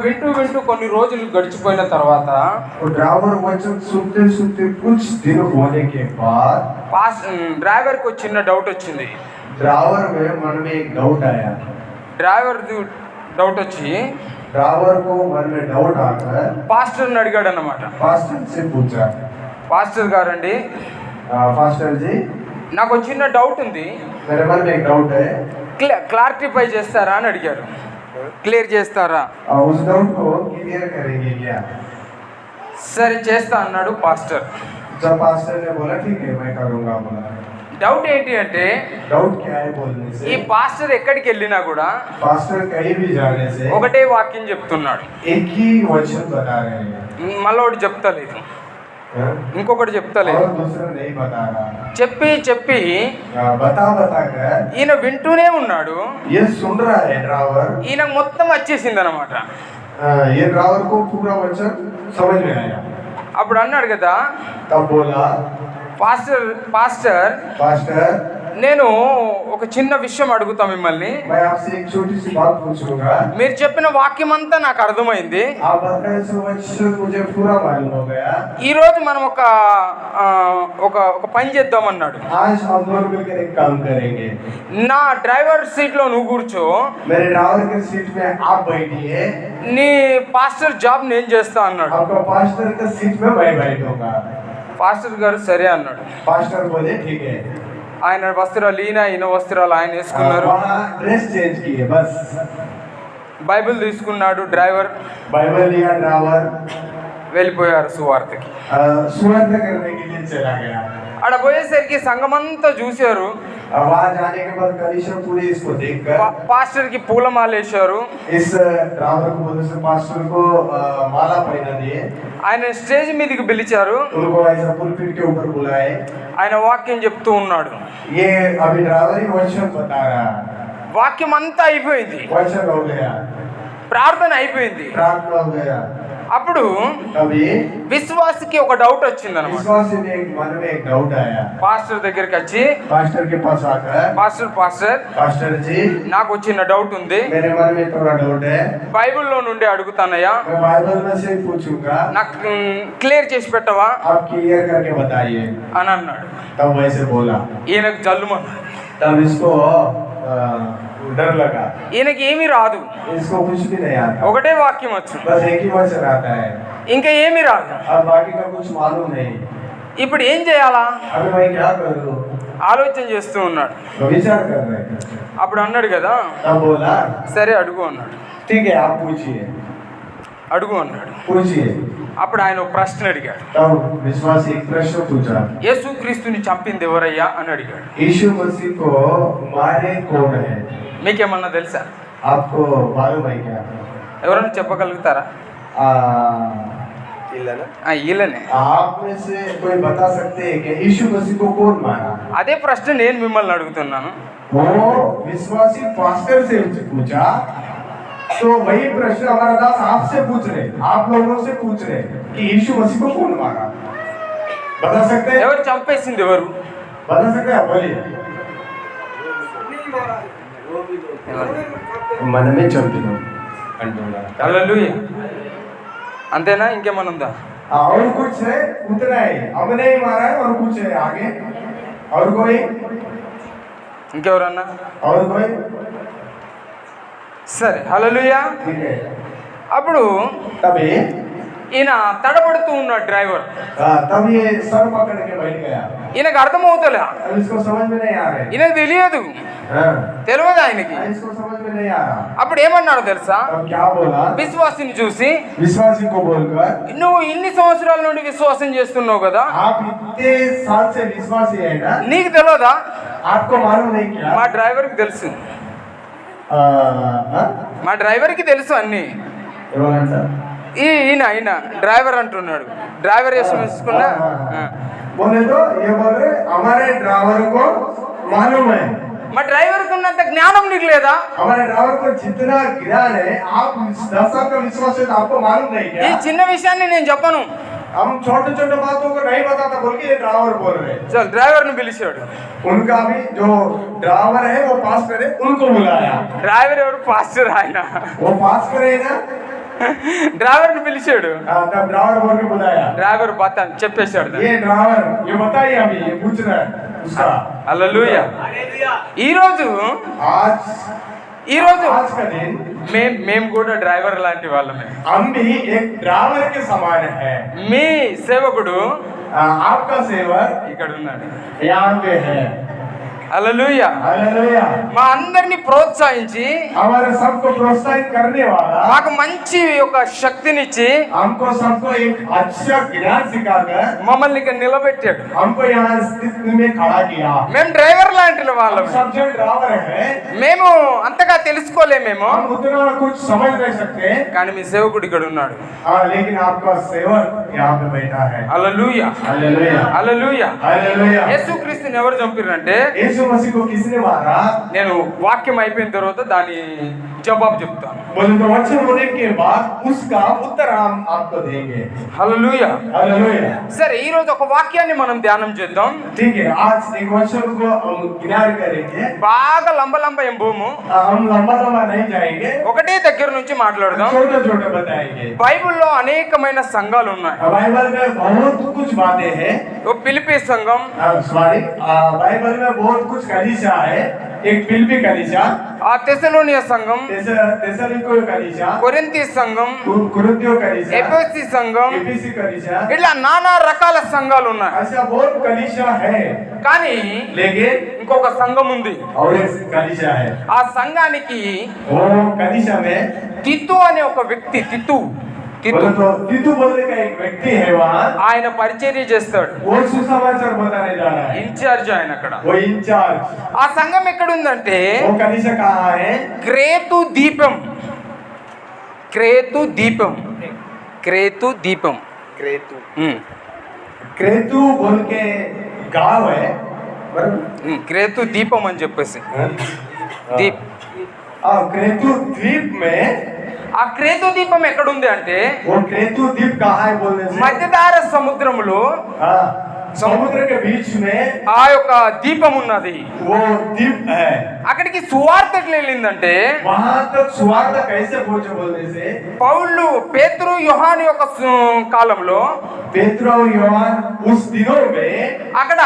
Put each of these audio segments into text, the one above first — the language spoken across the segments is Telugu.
వింటూ వింటూ కొన్ని రోజులు గడిచిపోయిన తర్వాత ड्राइवर वचन सुनते सुनते कुछ दिन होने के बाद డ్రైవర్కి ఒక చిన్న డౌట్ వచ్చింది. ड्राइवर में मन में एक डाउट आया। డ్రైవర్ డౌట్ వచ్చి ड्राइवर को मन में डाउट आकर పాస్టర్ని అడిగాడు అన్నమాట. पास्टर से पूछा, పాస్టర్ గారండి, पास्टर जी నాకు ఒక చిన్న డౌట్ ఉంది, मेरे मन में एक डाउट है, క్లారిఫై చేస్తారా అని అడిగారు. క్లియర్ చేస్తారా? उस डाउट को क्लियर करेंगे क्या? సరే చేస్తా అన్నాడు పాస్టర్. जब पास्टर ने बोला ठीक है मैं करूंगा बोला। డౌట్ ఏంటి అంటే डाउट क्या है बोलने ఈ से, పాస్టర్ ఎక్కడికి వెళ్ళినా కూడా पास्टर कहीं भी जाने से ఒకటే వాక్యం చెప్తున్నాడు, एक ही वचन बता रहे हैं, మళ్ళీ ఒకటి చెప్తలేదు, हाँ? ఇంకొకటి చెప్తలేదు. और दूसरा नहीं बता रहा, చెప్పి చెప్పి बता कर ఈయన వింటూనే ఉన్నాడు. ये सुन रहा है ड्राइवर, ఈయన మొత్తం వచ్చేసింది అనమాట. ये ड्राइवर को पूरा वचन समझ में आया। అప్పుడు అన్నాడు కదా तब बोला పాస్టర్ పాస్టర్ पास्टर నేను ఒక చిన్న విషయం అడుగుతా మిమ్మల్ని. मैं आपसे एक छोटी सी बात पूछूंगा, మీరు చెప్పిన వాక్యం అంతా నాకు అర్థమైంది. आप बताए सो वचन मुझे पूरा मालूम हो गया। ఈ రోజు మనం ఒక ఒక పని చేద్దామన్నాడు. आज हम दोनों मिलकर एक काम करेंगे, నా డ్రైవర్ సీట్లో నువ్వు కూర్చో, मेरे ड्राइवर के सीट में आप बैठिए, నీ పాస్టర్ జాబ్ నేను చేస్తా అన్నాడు. आपका पास्टर के सीट में मैं बैठूंगा। పాస్టర్ గారు సరే అన్నాడు. पास्टर बोले ठीक है। ఆయన వస్త్రాలు ఈయన వస్త్రాలు ఆయన వేసుకున్నారు. वहाँ ड्रेस चेंज किए, बस బైబిల్ తీసుకున్నాడు డ్రైవర్, बाइबल लिया ड्राइवर, వెళ్ళిపోయారు సువార్తకి. सुरत करने के लिए चला गया। ఆడ పోయేసరికి సంఘమంతా చూశారు. वहाँ जाने के बाद कलीसिया पूरे इसको देखकर పాస్టర్కి పూలమాల వేశారు. इस ड्राइवर को बोले से पास्टर को माला पहना दिए, ఆయన స్టేజ్ మీదకి పిలిచారు. उनको ऐसा पुलपिट के ऊपर बुलाए। ఆయన వాక్యం చెప్తూ ఉన్నాడు. ये अभी ड्राइवर ही वचन बता रहा, వాక్యం అంతా అయిపోయింది, वचन हो गया, ప్రార్థన అయిపోయింది. प्रार्थना हो गया। అప్పుడు अभी విశ్వాసికి ఒక డౌట్ వచ్చింది అనమాట. विश्वासी ने एक मन में एक डाउट आया, పాస్టర్ దగ్గరికి వచ్చి पास्टर के पास आकर పాస్టర్ पास्टर जी నాకు వచ్చిన డౌట్ ఉంది, मेरे मन में थोड़ा डाउट है, బైబిల్లో నుండి అడుగుతానయ్యా, मैं बाइबल में से पूछूंगा, నాకు క్లియర్ చేసి పెట్టవా आप क्लियर करके बताइए। అని అన్నాడు. तब वैसे बोला, ఈయనకు జల్లుమన్నాడు. तब इसको डर लगा, ఈయనకి ఏమీ రాదు, इसको कुछ भी नहीं आता, ఒకటే వాక్యం వచ్చు, बस एक ही वचन आता है, ఇంకా ఏమీ రాదు. अब बाकी का कुछ मालूम नहीं। ఇప్పుడు ఏం చేయాలా अभी मैं क्या करूँ, ఆలోచన చేస్తూ ఉన్నాడు. तो विचार कर रहे हैं। అప్పుడు అన్నాడు కదా तब बोला సరే అడుగు అన్నాడు. ठीक है आप पूछिए, అడుగు అన్నాడు. पूछिए। అప్పుడు ఆయన ఒక ప్రశ్న అడిగాడు. तब विश्वास एक प्रश्न पूछा, యేసుక్రీస్తుని చంపింది ఎవరయ్యా అని అడిగాడు. यीशु मसीह को मारे कौन है, మీకేమన్నా తెలుసా? आपको मालूम है क्या? ఎవరన్నా చెప్పగలుగుతారా? వీళ్ళనే. आप में से कोई बता सकते हैं कि यीशु मसीह को कौन मारा? అదే ప్రశ్న నేను మిమ్మల్ని అడుగుతున్నాను. वो विश्वासी पास्टर से पूछा, तो वही प्रश्न हमारा दास आपसे पूछ रहे, आप लोगों से पूछ रहे कि यीशु मसीह को कौन मारा? बता सकते हैं? ఎవరు చంపేసింది ఎవరు? बता सकते हैं? बोलिए। मन में चलते हो హల్లెలూయా. అంతేనా? ఇంకేమన్నా ఉందా? और कुछ है? उतना ही हमने ही मारा है, और कुछ है आगे? और कोई? ఇంకెవరన్నా? और कोई? సరే హల్లెలూయా. ठीक है। అప్పుడు तभी ఈయన తడబడుతూ ఉన్నాడు డ్రైవర్. तब ये सर पकड़ के बैठ गया। ఈయనకు అర్థమవుతలే, अब इसको समझ में नहीं आ रहा है। ఈయనకు తెలియదు, తెలియదు ఆయనకి. इसको समझ में नहीं आ रहा। అప్పుడు ఏమన్నాడు తెలుసా? अब क्या बोला? విశ్వాసిని చూసి, विश्वासी को बोलकर, నువ్వు ఇన్ని సంవత్సరాల నుండి విశ్వాసం చేస్తున్నావు కదా, आप इतने साल से विश्वासी है ना, నీకు తెలియదా? आपको मालूम नहीं क्या? మా డ్రైవర్కి తెలుసు, हाँ? మా డ్రైవర్కి తెలుసు అన్ని. ఈయన డ్రైవర్ అంటున్నాడు. డ్రైవర్ వేసుకున్నా बोले तो ये बोल रहे हमारे ड्राइवर को मालूम है। మా డ్రైవర్కి ఉన్నంత జ్ఞానం నీకు లేదా? हमारे ड्राइवर को जितना ज्ञान है, आप 10 साल का विश्वास है तो आपको मालूम नहीं ఈ क्या? చిన్న విషయాన్ని నేను చెప్పను. हम छोटे छोटे बातों को नहीं बताता बोल के ये ड्राइवर बोल रहे हैं। చల్ డ్రైవర్ని పిలిచాడు. उनका भी जो ड्राइवर है वो पास्टर है, उनको बुलाया। డ్రైవర్ ఎవరు? పాస్టర్ ఆయన. वो पास्टर है ना, డ్రైవర్ని పిలిచాడు. तब ड्राइवर बोल के बुलाया, డ్రైవర్ బతా చెప్పేశాడు. ये ड्राइवर ये बताइए अभी, ये पूछ रहा है उसका। హల్లెలూయా. ఈరోజు आज आज का दिन మేము కూడా డ్రైవర్ లాంటి వాళ్ళమే. हम भी एक ड्राइवर के समान है। మీ సేవకుడు आपका सेवक ఇక్కడ ఉన్నాడు. यहाँ पे है। హల్లెలూయా. हालेलुया। మా అందరిని ప్రోత్సహించి हमारे सबको प्रोत्साहित करने वाला, మాకు మంచి ఒక శక్తినిచ్చి हमको सबको एक अच्छा ज्ञान सिखाकर మమ్మల్ని ఇక్కడ నిలబెట్టాడు. हमको यहाँ स्थिति में खड़ा किया। మేము డ్రైవర్ లాంటి हम వాళ్ళం. सब जो ड्राइवर है, మేము అంతగా తెలుసుకోలేమేమో, हम उतना कुछ समझ नहीं सकते, కానీ మీ సేవకుడు ఇక్కడ ఉన్నాడు. हाँ, लेकिन आपका सेवक यहाँ पे बैठा है। హల్లెలూయా. हालेलुया। హల్లెలూయా. हालेलुया। యేసుక్రీస్తుని ఎవరు చంపిరంటే, यीशु मसीह को किसने मारा? నేను వాక్యం అయిపోయిన తర్వాత దాని జవాబు చెప్తాను. बोले तो वचन होने के बाद उसका उत्तर हम आपको देंगे। హల్లెలూయా. हालेलुया। సరే, ఈ రోజు ఒక వాక్యాన్ని మనం ధ్యానం చేద్దాం. ठीक है, आज एक वचन को हम ज्ञान करेंगे। బాగా లంబ ఏం భూము, हम लंबा लंबा नहीं जाएंगे, ఒకటే దగ్గర నుంచి మాట్లాడదాం. छोटे छोटे बताएंगे। బైబిల్లో అనేకమైన సంఘాలు ఉన్నాయి. बाइबल में बहुत कुछ बातें हैं। ఓ పిలిపి సంఘం, सॉरी, बाइबल में बहुत कुछ कलीसिया है। एक फिलिप्पी कलीसिया, ఆ తెసలోనియ సంఘం, तेसलोनिके कलीसिया, కొరింథీ సంఘం, कुरिन्थियों कलीसिया, ఎఫెసీ సంఘం, एफेसी कलीसिया, ఇట్లా నానా రకాల సంఘాలు ఉన్నాయి. ऐसा बहुत कलीसिया है। కానీ लेकिन ఇంకొక సంఘం ఉంది. और एक कलीसिया है। ఆ సంఘానికి वो कलीसिया में తితు అనే ఒక వ్యక్తి, తితు बोले तो तीतू बोलने का एक व्यक्ति है वहाँ। ఆయన పరిచర్య చేస్తాడు. वो सुसमाचार बताने जा रहा है। ఇన్ఛార్జ్ ఆయన అక్కడ. वो इंचार्ज। ఆ సంఘం ఎక్కడుందంటే वो कलीसिया कहाँ है? క్రేతు దీపం. క్రేతు దీపం. క్రేతు దీపం. क्रेतु बोल के गांव है। క్రేతు దీపం అని చెప్పేసి దీప్. क्रेतु द्वीप में। ఆ క్రేతు దీపం ఎక్కడుంది అంటే, वो क्रेतु द्वीप कहाँ है बोलने से? మధ్యధార సముద్రములో हाँ, समुद्र के बीच में ఆ యొక్క దీపం ఉన్నది. वो द्वीप है। అక్కడికి సువార్త ఎట్లా వెళ్ళిందంటే, वहाँ तक सुवार्ता कैसे पहुंचे बोलने से? పౌలు పేతురు యోహాను యొక్క కాలంలో पेत्रु और योहान उस दिनों में అక్కడ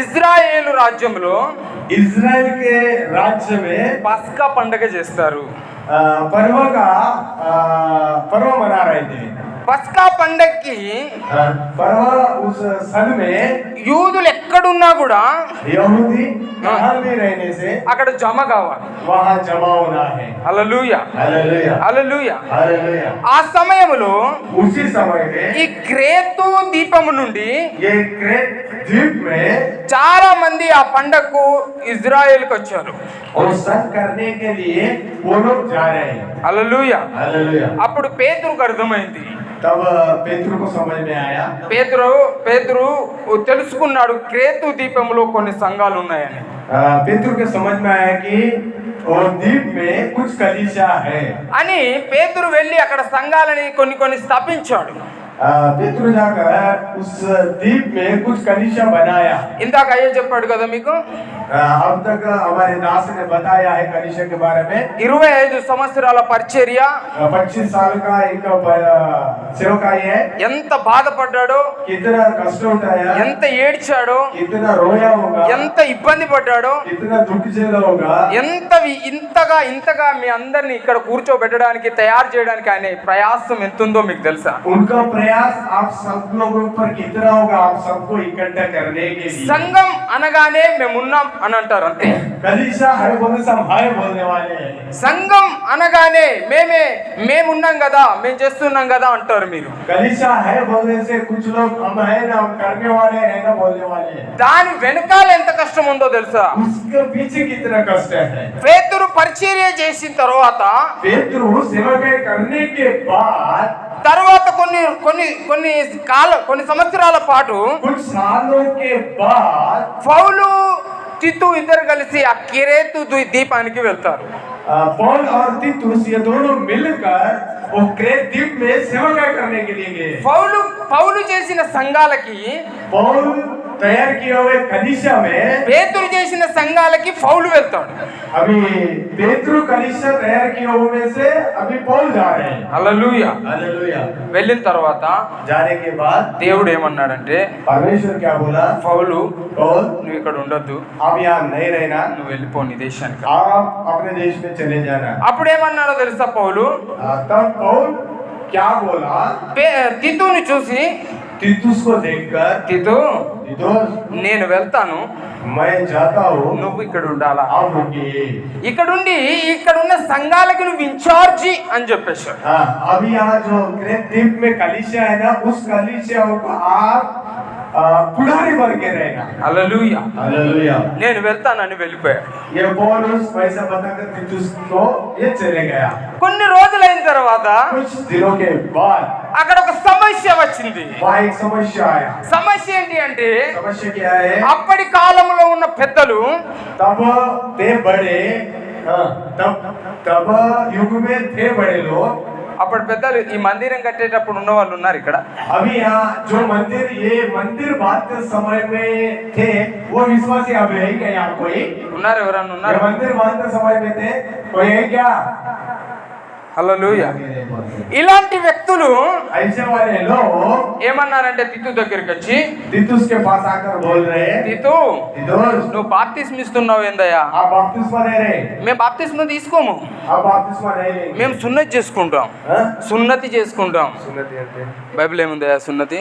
ఇజ్రాయేలు రాజ్యంలో इजराइल के राज्य में పస్కా పండగ చేస్తారు. पर्व मना रहे थे। పస్కా పండగకి पर्व उस सन में యూదులు ఎక్కడున్నా కూడా यहूदी कहाँ भी रहने से అక్కడ జమ కావాలి. वहाँ जमा होना है। హల్లెలూయా. हालेलुया। హల్లెలూయా. हालेलुया। ఆ సమయంలో उसी समय ఈ में క్రేతు దీపము నుండి ये क्रेत द्वीप में చాలా మంది ఆ పండగకు ఇజ్రాయెల్కి వచ్చారు. और सन करने के लिए वो लोग जा रहे हैं। హల్లెలూయా. हालेलुया। అప్పుడు పేతురుకు అర్థమైంది. तब पेत्रु को समझ में आया। పేతురు తెలుసుకున్నాడు క్రేతు దీపంలో కొన్ని సంఘాలు ఉన్నాయని. पेत्रु के समझ में आया कि और द्वीप में कुछ कलीसिया है అని పేతురు వెళ్ళి అక్కడ సంఘాలని కొన్ని స్థాపించాడు. पेत्रु जाकर उस द्वीप में कुछ कलीसिया बनाया। ఇందాక అయ్యే చెప్పాడు కదా మీకు, अब तक हमारे दास ने बताया है कलीसिया के बारे में। 25 సంవత్సరాల పరిచర్య, 25 साल का इनका सेवकाई है। ఎంత బాధపడ్డాడో, कितना कष्ट उठाया, ఎంత ఏడ్చాడో, कितना रोया होगा, ఎంత ఇబ్బంది పడ్డాడో, कितना दुख झेला होगा, ఇంతగా మీ అందరిని ఇక్కడ కూర్చోబెట్టడానికి తయారు చేయడానికి ఆయన ప్రయాసం ఎంతుందో మీకు తెలుసా? उनका प्रयास आप सब लोगों पर कितना होगा आप सबको इकट्ठा करने के लिए। సంఘం అనగానే మేమున్నాం అని అంటారు అంతే. कलीसिया है बोलने से हम हाय बोलने वाले हैं। సంఘం అనగానే మేమున్నాం కదా, మేము చేస్తున్నాం కదా అంటారు మీరు. कलीसिया है बोलने से कुछ लोग हम है ना, हम करने वाले हैं ना बोलने वाले हैं। దాని వెనకాల ఎంత కష్టం ఉందో తెలుసా? उसके पीछे कितना कष्ट है। పేతురు పరిచర్య చేసిన తర్వాత पेत्रु सेवकाई करने के बाद కొన్ని సంవత్సరాల పాటు कुछ सालों के बाद పౌలు తితు ఇద్దరు కలిసి ఆ కిరేతు దీపానికి వెళ్తారు. पौल और तीतुस ये दोनों मिलकर वो क्रेत द्वीप में सेवकाई करने के लिए गए। పౌలు చేసిన సంఘాలకి पौल तैयार किए हुए कलीसिया में పేతురు చేసిన సంఘాలకి పౌలు వెళ్తాడు. अभी पेतरू कलीसिया तैयार किए हुए में से अभी पौल जा रहे हैं। హల్లెలూయా. हालेलुया। వెళ్ళిన తర్వాత जाने के बाद దేవుడు ఏమన్నాడంటే, परमेश्वर क्या बोला? పౌలు पौल నువ్వు ఇక్కడ ఉండొద్దు, आप यहाँ नहीं रहना, నువ్వు వెళ్ళిపో నీ దేశానికి. आप अपने देश में चले जाना। అప్పుడు ఏమన్నాడో తెలుసా పౌలు? तब पौल क्या बोला? తితుని చూసి, तीतुस को देखकर, తితు तीतुस నేను వెళ్తాను, मैं जाता हूँ, నువ్వు ఇక్కడ ఉండాలా, आप रुकिए। ఇక్కడుండి ఇక్కడున్న సంఘాలకి నువ్వు ఇన్ఛార్జి అని చెప్పేశాడు. हाँ, अभी यहाँ जो द्वीप में कलीसिया है ना, उस कलीसियाओं को आप पुजारी बन के रहना। హల్లెలూయా. हालेलुया। నేను వెళ్తానని వెళ్ళిపోయాడు. ये पौलुस पैसा बताकर तीतुस को ये चले गया। కొన్ని రోజులైన తర్వాత कुछ दिनों के बाद అక్కడ ఒక సమస్య వచ్చింది. वहाँ एक समस्या आया। సమస్య ఏంటి అంటే, समस्या क्या है? అప్పటి కాలంలో ఉన్న పెద్దలు तब थे बड़े, हाँ, तब युग में थे बड़े लोग। అప్పటి పెద్దలు ఈ మందిరం కట్టేటప్పుడు ఉన్న వాళ్ళు ఉన్నారు ఇక్కడ. अभी यहाँ जो मंदिर, ये मंदिर बात के समय में थे, वो विश्वासी अभी है क्या? यहाँ कोई ఉన్నారు, ఎవరన్నా ये ఉన్నారు? मंदिर बात के समय में थे, कोई है क्या? హల్లెలూయా. ఇలాంటి వ్యక్తులు ऐसे वाले लोग ఏమన్నారంటే తితు దగ్గరికి వచ్చి, तीतुस के पास आकर बोल रहे हैं, తితు तीतुस నువ్వు బాప్తిస్మ ఇస్తున్నావు ఏందయ్యా? आप बपतिस्मा दे रहे, మేము బాప్తిస్మ తీసుకోము, आप बपतिस्मा नहीं लेंगे। మేము సున్నతి చేసుకుంటాం, हाँ? సున్నతి చేసుకుంటాం. सुन्नति कहते हैं। బైబిల్ ఏముందయ్యా సున్నతి?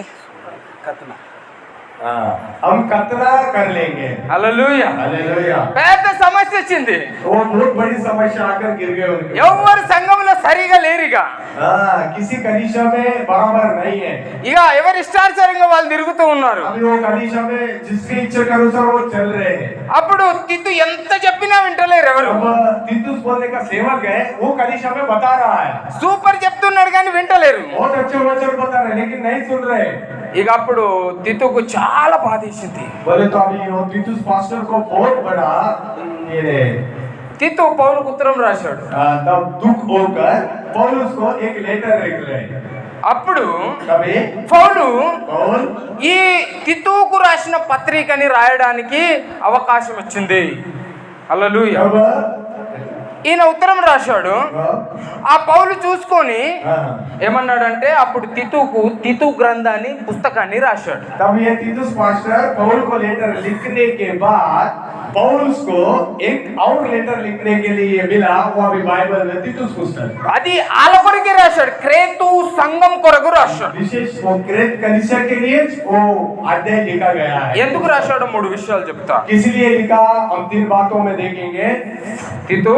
हाँ, हम कतना कर लेंगे। హల్లెలూయా. हालेलुया। పెద్ద సమస్య వచ్చింది. वो बहुत बड़ी समस्या आकर गिर गए उनके। ఎవరు సంఘంలో సరిగా లేరిగా, हाँ, किसी कलीसिया में बराबर नहीं है। ఇక ఎవరి ఇష్టానుసారంగా వాళ్ళు తిరుగుతూ ఉన్నారు. अभी वो कलीसिया में जिसकी इच्छा के अनुसार वो चल रहे हैं। అప్పుడు తితు ఎంత చెప్పినా వింటలేరు ఎవరు. अब तीतुस बोलने का सेवक है, वो कलीसिया में बता रहा है, సూపర్ చెప్తున్నాడు కానీ వింటలేరు. बहुत अच्छे वचन बता रहे हैं, लेकिन नहीं सुन रहे। ఇక అప్పుడు తితుకు చాలా బాధేసింది. बोले तो अभी वो तीतुस पास्टर को बहुत बड़ा ये తితు పౌలుకు ఉత్తరం రాశాడు. तब दुख होकर पौलुस को एक लेटर लिख रहे। అప్పుడు कभी పౌలు पौल ఈ తితుకు రాసిన పత్రికని రాయడానికి అవకాశం వచ్చింది. హల్లెలూయా. जब ఈయన ఉత్తరం రాశాడు. ఆ పౌలు చూసుకొని हाँ, ఏమన్నాడంటే, అప్పుడు తితు గ్రంథాన్ని పుస్తకాన్ని రాశాడు. तब ये तीतुस पास्टर पौल को लेटर लिखने के बाद पौलुस को एक और लेटर लिखने के लिए मिला, वो अभी बाइबल में तीतुस पुस्तक। అది వాళ్ళ కొరకే రాశాడు, క్రేతు సంఘం కొరకు రాశాడు. विशेष वो क्रेत कलीसिया के लिए वो अध्याय लिखा गया है। ఎందుకు రాశాడో 3 విషయాలు చెప్తా. किस लिए लिखा हम 3 बातों में देखेंगे। తితు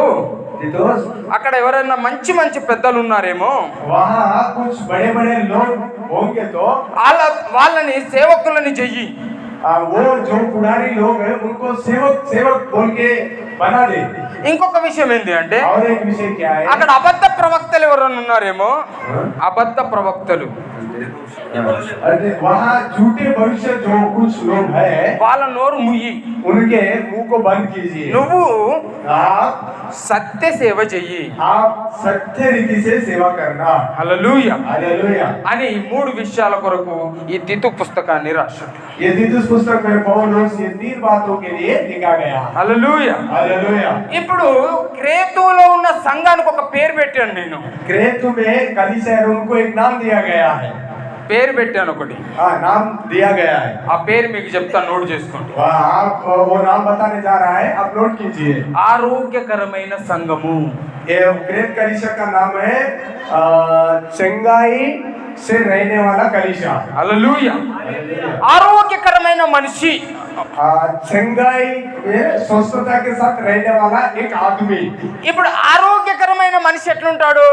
तीतुस, అక్కడ ఎవరైనా మంచి మంచి పెద్దలు ఉన్నారేమో, वहाँ कुछ बड़े बड़े लोग होंगे तो వాళ్ళని సేవకులని చెయ్యి. वो जो पुरानी लोग हैं उनको सेवक सेवक बोल के बना दे। ఇంకొక విషయం ఏంటి అంటే, और एक विषय क्या है? అక్కడ అబద్ధ ప్రవక్తలు ఎవరైనా ఉన్నారేమో, అబద్ధ ప్రవక్తలు अरे वहाँ झूठे भविष्य जो कुछ लोग हैं, వాళ్ళ నోరు ముయ్యి. उनके मुंह को बंद कीजिए। నువ్వు आप సత్య సేవ చెయ్యి. सत्य रीति से सेवा करना। హల్లెలూయా. हालेलुया। అని ఈ 3 విషయాల కొరకు ఈ తితు పుస్తకాన్ని రాశాడు. ये तीतुस पुस्तक में पौलुस ये 3 बातों के लिए लिखा गया। హల్లెలూయా. हालेलुया। ఇప్పుడు క్రేతులో ఉన్న సంఘానికి ఒక పేరు పెట్టాను నేను. क्रेतु में कलीसिया है, उनको एक नाम दिया गया है। పేరు పెట్టాను ఒకటి. हाँ, नाम दिया गया है। ఆ పేరు మీకు చెప్తాను, నోట్ చేసుకోండి. आप वो नाम बताने जा रहा है, आप नोट कीजिए। ఆరోగ్యకరమైన సంఘము. ये क्रेत कलीसिया का नाम है चंगाई से रहने वाला कलीसिया। హల్లెలూయా. ఆరోగ్యకరమైన మనిషి. चंगाई में स्वस्थता के साथ रहने वाला एक आदमी। ఇప్పుడు ఆరోగ్యకరమైన మనిషి ఎట్లుంటాడు?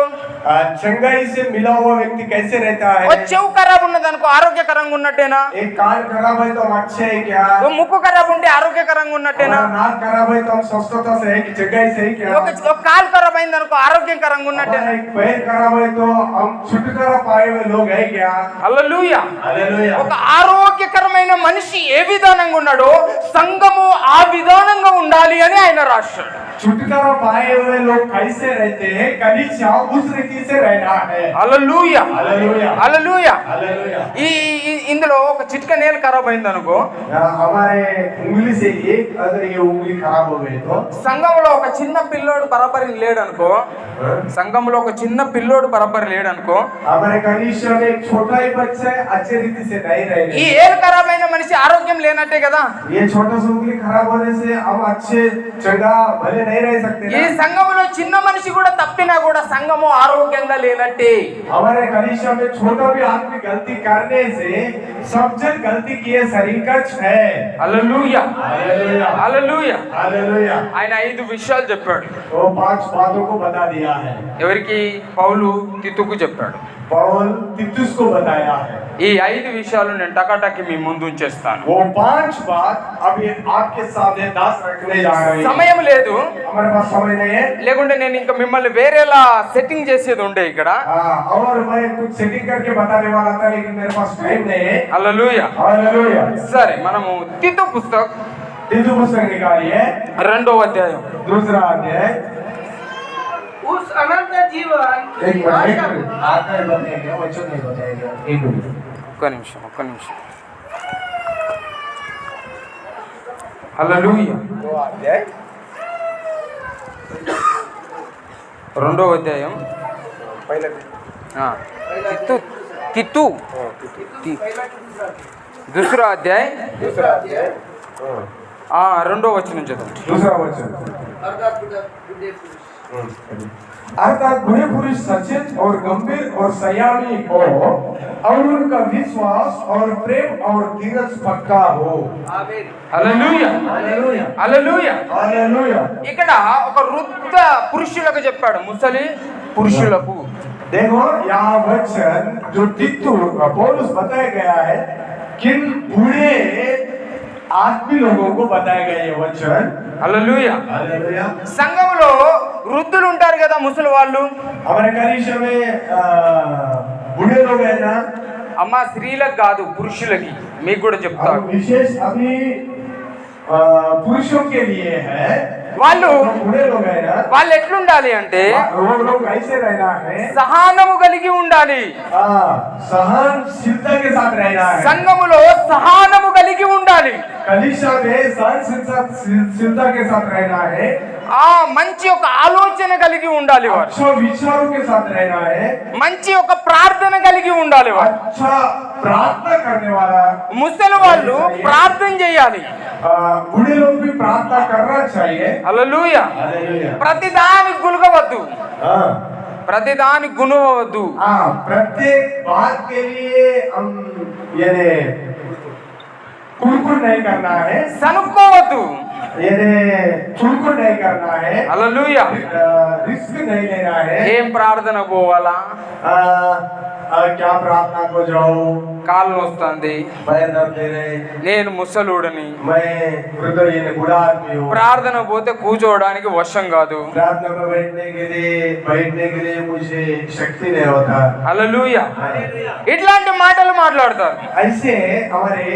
चंगाई से मिला हुआ व्यक्ति कैसे रहता ఓ है? చెవు ఖరాబ్ ఉన్నదనుకో ఆరోగ్యకరంగా ఉన్నట్టేనా? एक कान खराब है तो हम अच्छे है क्या? ఓ ముక్కు ఖరాబ్ ఉంటే ఆరోగ్యకరంగా ఉన్నట్టేనా? हमारा नाक खराब है तो हम स्वस्थता से है कि चंगाई से है क्या? ఒక కాలు ఖరాబ్ అయిందనుకో ఆరోగ్యకరంగా ఉన్నట్టేనా? हमारा एक पैर खराब है तो हम छुटकारा पाए हुए लोग है क्या? హల్లెలూయా. हालेलुया। ఒక ఆరోగ్యకరమైన మనిషి ఏ విధానంగా ఉన్నాడో సంఘము ఆ విధానంగా ఉండాలి అని ఆయన రాశాడు. छुटकारा पाए हुए लोग कैसे रहते हैं, कलीसिया उस रीति से रहना है। హల్లెలూయా. हालेलुया। హల్లెలూయా. हालेलुया। ఈ ఇందులో ఒక చిట్క నేలు ఖరాబ్ అయింది అనుకో, हमारे उंगली से एक अगर ये उंगली खराब हो गई तो సంఘంలో ఒక చిన్న పిల్లోడు బరాబరి లేడు అనుకో, సంఘంలో ఒక చిన్న పిల్లోడు బరాబరి లేడు అనుకో, हमारे कनिष्ठ में एक छोटा ही बच्चा है अच्छे रीति से नहीं ఈ रहेगा। ఏలు ఖరాబ్ అయిన మనిషి ఆరోగ్యం లేనట్టే కదా। ये छोटा सा उंगली खराब होने से हम अच्छे चंगा भले नहीं रह सकते ఈ ना। సంఘములో చిన్న మనిషి కూడా తప్పినా కూడా సంఘము ఆరోగ్యంగా లేనట్టే। हमारे कनिष्ठ में छोटा भी आदमी गलती करने से सब जन गलती किए शरीर का है। Hallelujah hallelujah hallelujah. हालेलुया। ఆయన 5 విషయాలు చెప్పాడు। वो 5 बातों को बता दिया है। ఎవరికి? పౌలు తితుకు చెప్పాడు। पौल तितुस को बताया है। ఈ 5 విషయాలు నేను టకాటకి మీ ముందు ఉంచేస్తాను। वो 5 बात अभी आपके सामने 10 रखने जा रहे हैं। సమయం లేదు, हमारे पास समय नहीं है। లేకుంటే నేను ఇంకా మిమ్మల్ని వేరేలా సెట్టింగ్ చేసేది ఉండే ఇక్కడ। और मैं कुछ सेटिंग करके बताने वाला था लेकिन मेरे पास टाइम नहीं है। హల్లెలూయా। हालेलुया। సరే, మనము తితు పుస్తకం तीसरा पुस्तक निकालिए, 2వ అధ్యాయం। दूसरा अध्याय। उस अनंत जीवन एक मिनट आकर बताएंगे, वचन नहीं बताएंगे। एक मिनट। ఒక్క నిమిషం। హల్లెలూయా। 2 अध्याय 2వ అధ్యాయం। पहले తితు दूसरा अध्याय दूसरा अध्याय 2వ వచనం చదవండి। दूसरा वचन। अर्थात बुरे पुरुष सचेत और गंभीर और संयमी हो और उनका विश्वास और प्रेम और धीरज पक्का हो। आमीन। Hallelujah hallelujah hallelujah. हालेलुया। ఇక్కడ ఒక వృద్ధ పురుషులకు చెప్పాడు, ముసలి పురుషులకు। देखो यहाँ वचन जो तितु पौलुस बताया गया है, किन बूढ़े आदमी लोगों को बताया गया ये वचन। హల్లెలూయా। हालेलुया। సంఘంలో వృద్ధులు ఉంటారు కదా, ముసలి వాళ్ళు। हमारे कनिष्ठ में बूढ़े लोग हैं ना। అమ్మ స్త్రీలకు కాదు, పురుషులకి మీకు కూడా చెప్తాను। अब विशेष अभी पुरुषों के लिए है। వాళ్ళు बूढ़े लोग हैं ना, వాళ్ళు ఎట్లుండాలి అంటే वो लोग ऐसे रहना है, సహనము కలిగి ఉండాలి। सहनशीलता के साथ रहना है। సంఘములో సహనము కలిగి ఉండాలి। कलीसिया में सहनशीलता के साथ रहना है। మంచి ఒక ఆలోచన కలిగి ఉండాలి వారు। अच्छा विचारों के साथ रहना है। మంచి ఒక ప్రార్థన కలిగి ఉండాలి వారు। अच्छा प्रार्थना करने वाला। ముసలి వాళ్ళు ప్రార్థన చేయాలి। बूढ़े लोग भी प्रार्थना करना चाहिए। హల్లెలూయా। हालेलुया। ప్రతిదానికి గులగవద్దు, हाँ ప్రతిదానికి గుణవద్దు। प्रत्येक बात के लिए हम ये कुड़कुड़ नहीं करना है, సనుక్కోవద్దు। ये चुड़कुड़ नहीं करना है, హల్లెలూయా। रिस्क नहीं लेना है। ఏం ప్రార్థన పోవాలా? क्या प्रार्थना को जाओ, కాళ్ళు నొస్తుంది, पैर दर्द दे रहे, నేను ముసలుడని, मैं वृद्ध ये बूढ़ा आदमी हूँ, ప్రార్థన పోతే కూర్చోవడానికి వశం కాదు। प्रार्थना में बैठने के लिए मुझे शक्ति नहीं होता। హల్లెలూయా। ఇట్లాంటి మాటలు మాట్లాడతారు। ऐसे हमारे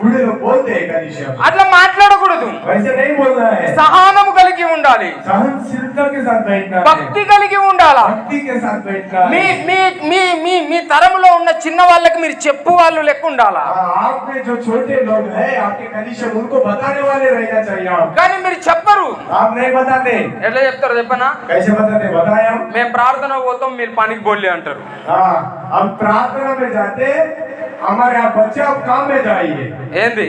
बूढ़े लोग बोलते हैं कलीसिया में। అట్లా మాట్లాడకూడదు। वैसे नहीं बोलना है। సహనము కలిగి ఉండాలి, सहनशीलता के साथ बैठना है, భక్తి కలిగి ఉండాలా। भक्ति के साथ बैठना మీ है। మీ మీ మీ మీ తరములో ఉన్న చిన్న వాళ్ళకి మీరు చెప్పు వాళ్ళు లెక్క ఉండాలా। आप में जो छोटे लोग हैं आपके कलीसिया में, उनको बताने वाले रहना चाहिए। आप కానీ మీరు చెప్పరు। नहीं बताते। ఎట్లా చెప్తారు చెప్పనా? कैसे बताते बताए हम? మేము ప్రార్థన పోతాం, మీరు పనికి బోల్లి అంటారు। हाँ, हम प्रार्थना में जाते, हमारे आप बच्चे आप काम में जाइए। ఏంది?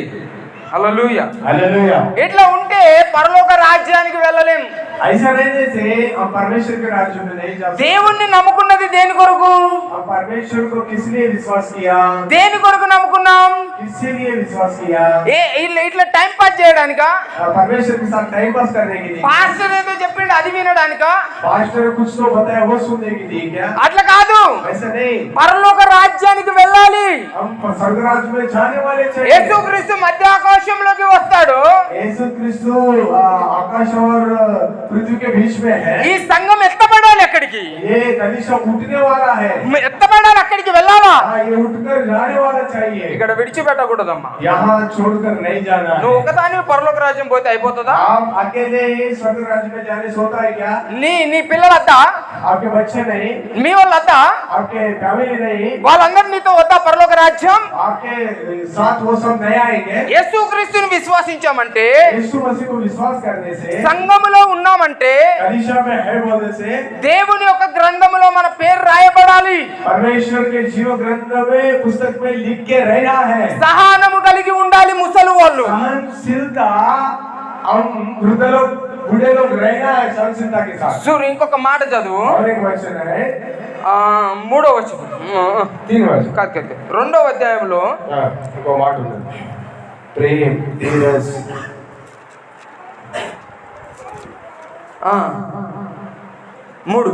హల్లెలూయా। हालेलुया। ఇట్లా ఉంటే పరలోక రాజ్యానికి వెళ్ళలేం। ऐसा रहने से हम परमेश्वर के राज्य में नहीं जा सकते। దేవుణ్ణి నమ్ముకున్నది దేని కొరకు? हम परमेश्वर को किस लिए विश्वास किया? దేని కొరకు నమ్ముకున్నాం? किसके लिए विश्वास किया? ఇట్లా టైం పాస్ చేయడానికా? परमेश्वर के साथ टाइम पास करने के लिए? పాస్టర్ ఏదో చెప్పిండు అది వినడానికా? पास्टर कुछ तो बताया वो सुनने के लिए क्या? అట్లా కాదు। ऐसा नहीं। పరలోక రాజ్యానికి వెళ్ళాలి। हम स्वर्ग राज्य में जाने वाले चाहिए। యేసుక్రీస్తు మధ్య ఆకాశంలోకి వస్తాడు। यीशु क्रिस्तु आकाश और पृथ्वी के बीच में है। ఈ సంఘం ఎత్తబడాలి ఎక్కడికి? ये कलीसिया उठने वाला है। ఎత్తబడాలి అక్కడికి వెళ్ళాలా? हाँ, ये उठकर जाने वाला चाहिए, ఇక్కడ విడిచిపెట్టకూడదమ్మా. यहाँ छोड़कर नहीं जाना है। నువ్వు ఒకదాని పరలోక రాజ్యం పోతే అయిపోతుందా? आप अकेले स्वर्ग राज्य में जाने से होता है क्या? నీ పిల్లలద్దా, आपके बच्चे नहीं, మీ వాళ్ళద్దా, आपके फैमिली नहीं, వాళ్ళందరూ నీతో వద్దా పరలోక రాజ్యం? आपके साथ वो सब नहीं आएंगे। యేసుక్రీస్తుని విశ్వసించామంటే, यीशु मसीह को विश्वास करने से, సంఘములో ఉన్నామంటే, कलीसिया में है बोलने से, దేవుని యొక్క గ్రంథములో మన పేరు రాయబడాలి. परमेश्वर के जीव ग्रंथ में पुस्तक में लिख के रहना है। సహనము కలిగి ఉండాలి ముసలి వాళ్ళు. सहनशीलता, हम वृद्ध लोग बूढ़े लोग रहना है सहनशीलता के साथ। చూడు ఇంకొక మాట చదువు. और एक वचन है, 3వ వచనం. 3 वचन, కాదు 2వ అధ్యాయంలో ఇంకో మాట ఉంది, ప్రేమ, धीरज, మూడు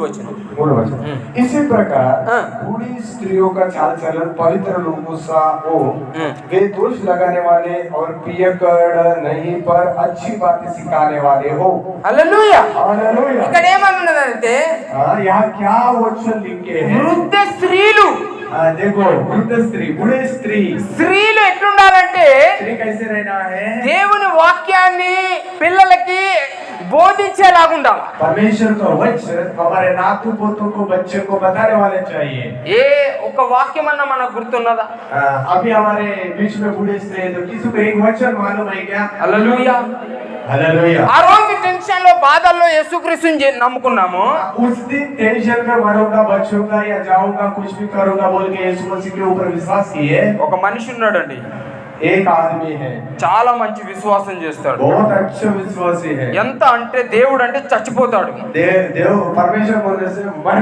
వచనం. 3 वचन। इसी प्रकार हाँ। बूढ़ी स्त्रियों का चाल चलन पवित्र लोगों सा हो, हाँ। वे दोष लगाने वाले और पियकड़ नहीं पर अच्छी बातें सिखाने वाले हो। హల్లెలూయా. हालेलुया। ఇక్కడ ఏమన్నదంటే, हाँ, यहाँ क्या वचन लिखे हैं? వృద్ధ స్త్రీలు, हाँ, देखो, वृद्ध स्त्री, बूढ़े स्त्री, స్త్రీలు ఎట్లుండాలంటే स्त्री कैसे रहना है? దేవుని వాక్యాన్ని పిల్లలకి బోధించేలాగుండాలి. परमेश्वर का वचन हमारे नातू पोतों को, बच्चे को बताने वाले चाहिए। ఏ ఒక వాక్యం అన్న మనకు గుర్తున్నదా? अभी हमारे बीच में बूढ़े स्त्री है, तो किसी को एक वचन मालूम है क्या? హల్లెలూయా. हालेलुया। ఆ రోజు టెన్షన్ లో బాధల్లో యేసుక్రీస్తుని నమ్ముకున్నాము. उस दिन टेंशन में मरूंगा, बचूंगा या जाऊंगा, कुछ भी करूंगा बोल के यीशु मसीह के ऊपर विश्वास किए। ఒక మనిషి ఉన్నాడండి, एक आदमी है, చాలా మంచి విశ్వాసం చేస్తాడు. बहुत अच्छा विश्वासी है। ఎంత అంటే దేవుడు అంటే చచ్చిపోతాడు. देव परमेश्वर बोलने से मर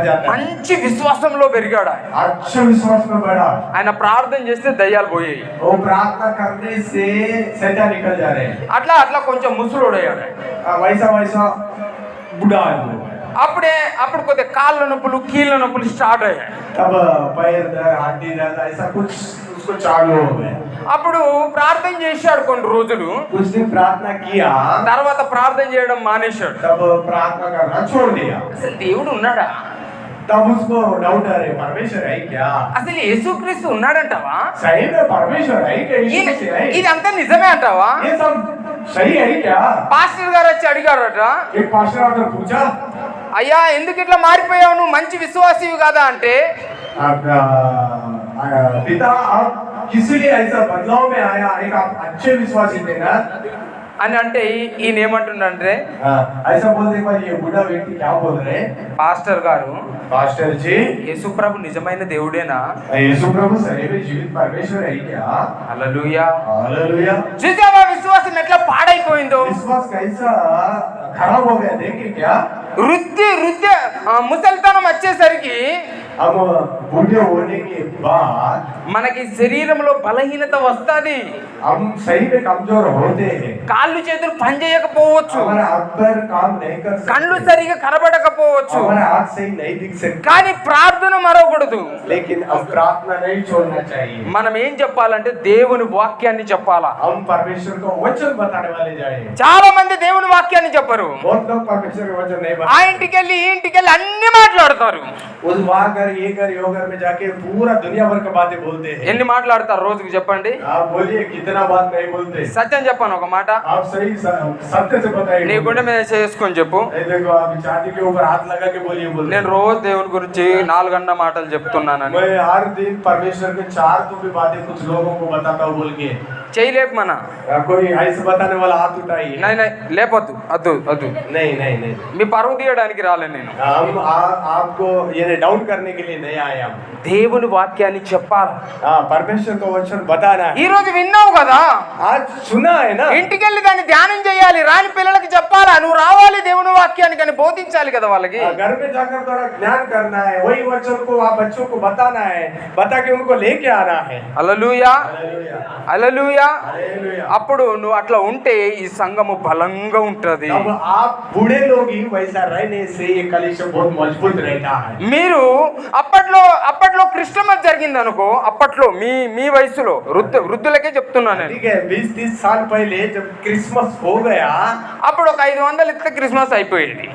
जाता है। మంచి విశ్వాసంలో పెరిగాడు ఆయన. अच्छा विश्वास में बढ़ा, ఆయన ప్రార్థన చేస్తే దయ్యాలు పోయాయి. वो प्रार्थना करने से शैतान निकल जा रहे हैं। అట్లా కొంచెం ముసలోడయ్యాడు. वैसा वैसा बुढ़ा आदमी है। అప్పుడు కొద్దిగా కాళ్ళ నొప్పులు, కీళ్ళ నొప్పులు స్టార్ట్ అయ్యాయి. तब पैर दर्द, हड्डी दर्द, ऐसा कुछ उसको चालू हो गया। అప్పుడు ప్రార్థన చేశాడు కొన్ని రోజులు. कुछ दिन प्रार्थना किया, తర్వాత ప్రార్థన చేయడం మానేశాడు. तब प्रार्थना करना छोड़ दिया। అసలు దేవుడు ఉన్నాడా? तब उसको डाउट आ रहे, परमेश्वर है क्या? అసలు యేసుక్రీస్తు ఉన్నాడంటావా? सही में परमेश्वर है क्या? यीशु ఈయన- मसीह है? ఇదంతా నిజమే అంటావా? ये सब सही है क्या? పాస్టర్ గారు వచ్చి అడిగారట, एक पास्टर आकर पूछा, అయ్యా ఎందుకు ఇట్లా మారిపోయావు, నువ్వు మంచి విశ్వాసివి కదా అంటే, आपका पिता आप किस लिए ऐसा बदलाव में आया? एक आप अच्छे विश्वासी थे ना? అని అంటే ఈయన ఏమంటుండంటే, ऐसा बोलने पर ये बूढ़ा व्यक्ति क्या बोल रहे? పాస్టర్ గారు, पास्टर जी, యేసుప్రభు నిజమైన దేవుడేనా? यीशु प्रभु सही में जीवित परमेश्वर है क्या? హల్లెలూయా. हालेलुया। చూసావా విశ్వాసం ఎట్లా పాడైపోయిందో? विश्वास कैसा खराब हो गया देखे क्या? ముసలితనం వచ్చేసరికి अब बूढ़े होने के बाद మనకి శరీరంలో బలహీనత వస్తుంది. हम सही में कमजोर होते हैं। కాళ్ళు చేతులు పనిచేయకపోవచ్చు, हमारा हाथ पैर काम नहीं कर కళ్ళు सकते, సరిగా కనబడకపోవచ్చు, हमारा हाथ सही नहीं दिख सकते, కానీ ప్రార్థన మరవకూడదు. लेकिन अब प्रार्थना नहीं छोड़ना चाहिए। మనం ఏం చెప్పాలంటే దేవుని వాక్యాన్ని చెప్పాలా. हम परमेश्वर को वचन बताने वाले जाए। చాలా మంది దేవుని వాక్యాన్ని చెప్పరు. बहुत लोग परमेश्वर का वचन नहीं ఆ बताते। ఇంటికి వెళ్ళి ఈ ఇంటికి వెళ్ళి అన్ని మాట్లాడతారు. उस वहाँ कर ये कर यो घर में जाके पूरा दुनिया भर की बातें बोलते हैं। ఎన్ని మాట్లాడతారు రోజుకి చెప్పండి? आप बोलिए कितना बात नहीं बोलते। సత్యం చెప్పాను ఒక మాట, आप सही सत्य से నీ बताइए। గుండె మీద చేసుకొని చెప్పు. नहीं देखो आप छाती के ऊपर हाथ लगा के बोलिए बोल। నేను రోజు దేవుని గురించి 4 గంటల మాటలు చెప్తున్నానని. मैं हर दिन परमेश्वर के 4 तो भी बातें कुछ लोगों को बताता हूँ बोल के। చేయలేపు మన कोई ऐसे बताने वाला हाथ उठाइए। నై లేపొద్దు, అద్దు नहीं नहीं नहीं, మీ పరువు తీయడానికి రాలే నేను. हम आपको ये डाउन करने के लिए नहीं आए हम। దేవుని వాక్యాన్ని చెప్పాలి. परमेश्वर का वचन बताना ఈ है। రోజు విన్నావు కదా, आज सुना है ना? ఇంటికి వెళ్ళి దాన్ని ధ్యానం చేయాలి. రాని పిల్లలకి చెప్పాలా, నువ్వు రావాలి దేవుని వాక్యాన్ని కానీ బోధించాలి కదా వాళ్ళకి. घर में जाकर थोड़ा ज्ञान करना है, वही वचन को आप बच्चों को बताना है, बता के उनको लेके आना है। హల్లెలూయా, हालेलुया। హల్లెలూయా. హల్లెలూయా. हालेलुया। అప్పుడు నువ్వు అట్లా ఉంటే ఈ సంఘము బలంగా ఉంటది. अब आप बूढ़े लोग ही वैसा रहने से ये कलीसिया बहुत मजबूत रहता है। మీరు అప్పట్లో క్రిస్టమస్ జరిగింది అనుకో, అప్పట్లో మీ మీ వయసులో వృద్ధులకే చెప్తున్నాను నేను. ठीक है, 20-30 साल पहले जब क्रिसमस हो गया, అప్పుడు ఒక 500 ఇస్తే క్రిస్మస్ అయిపోయేది.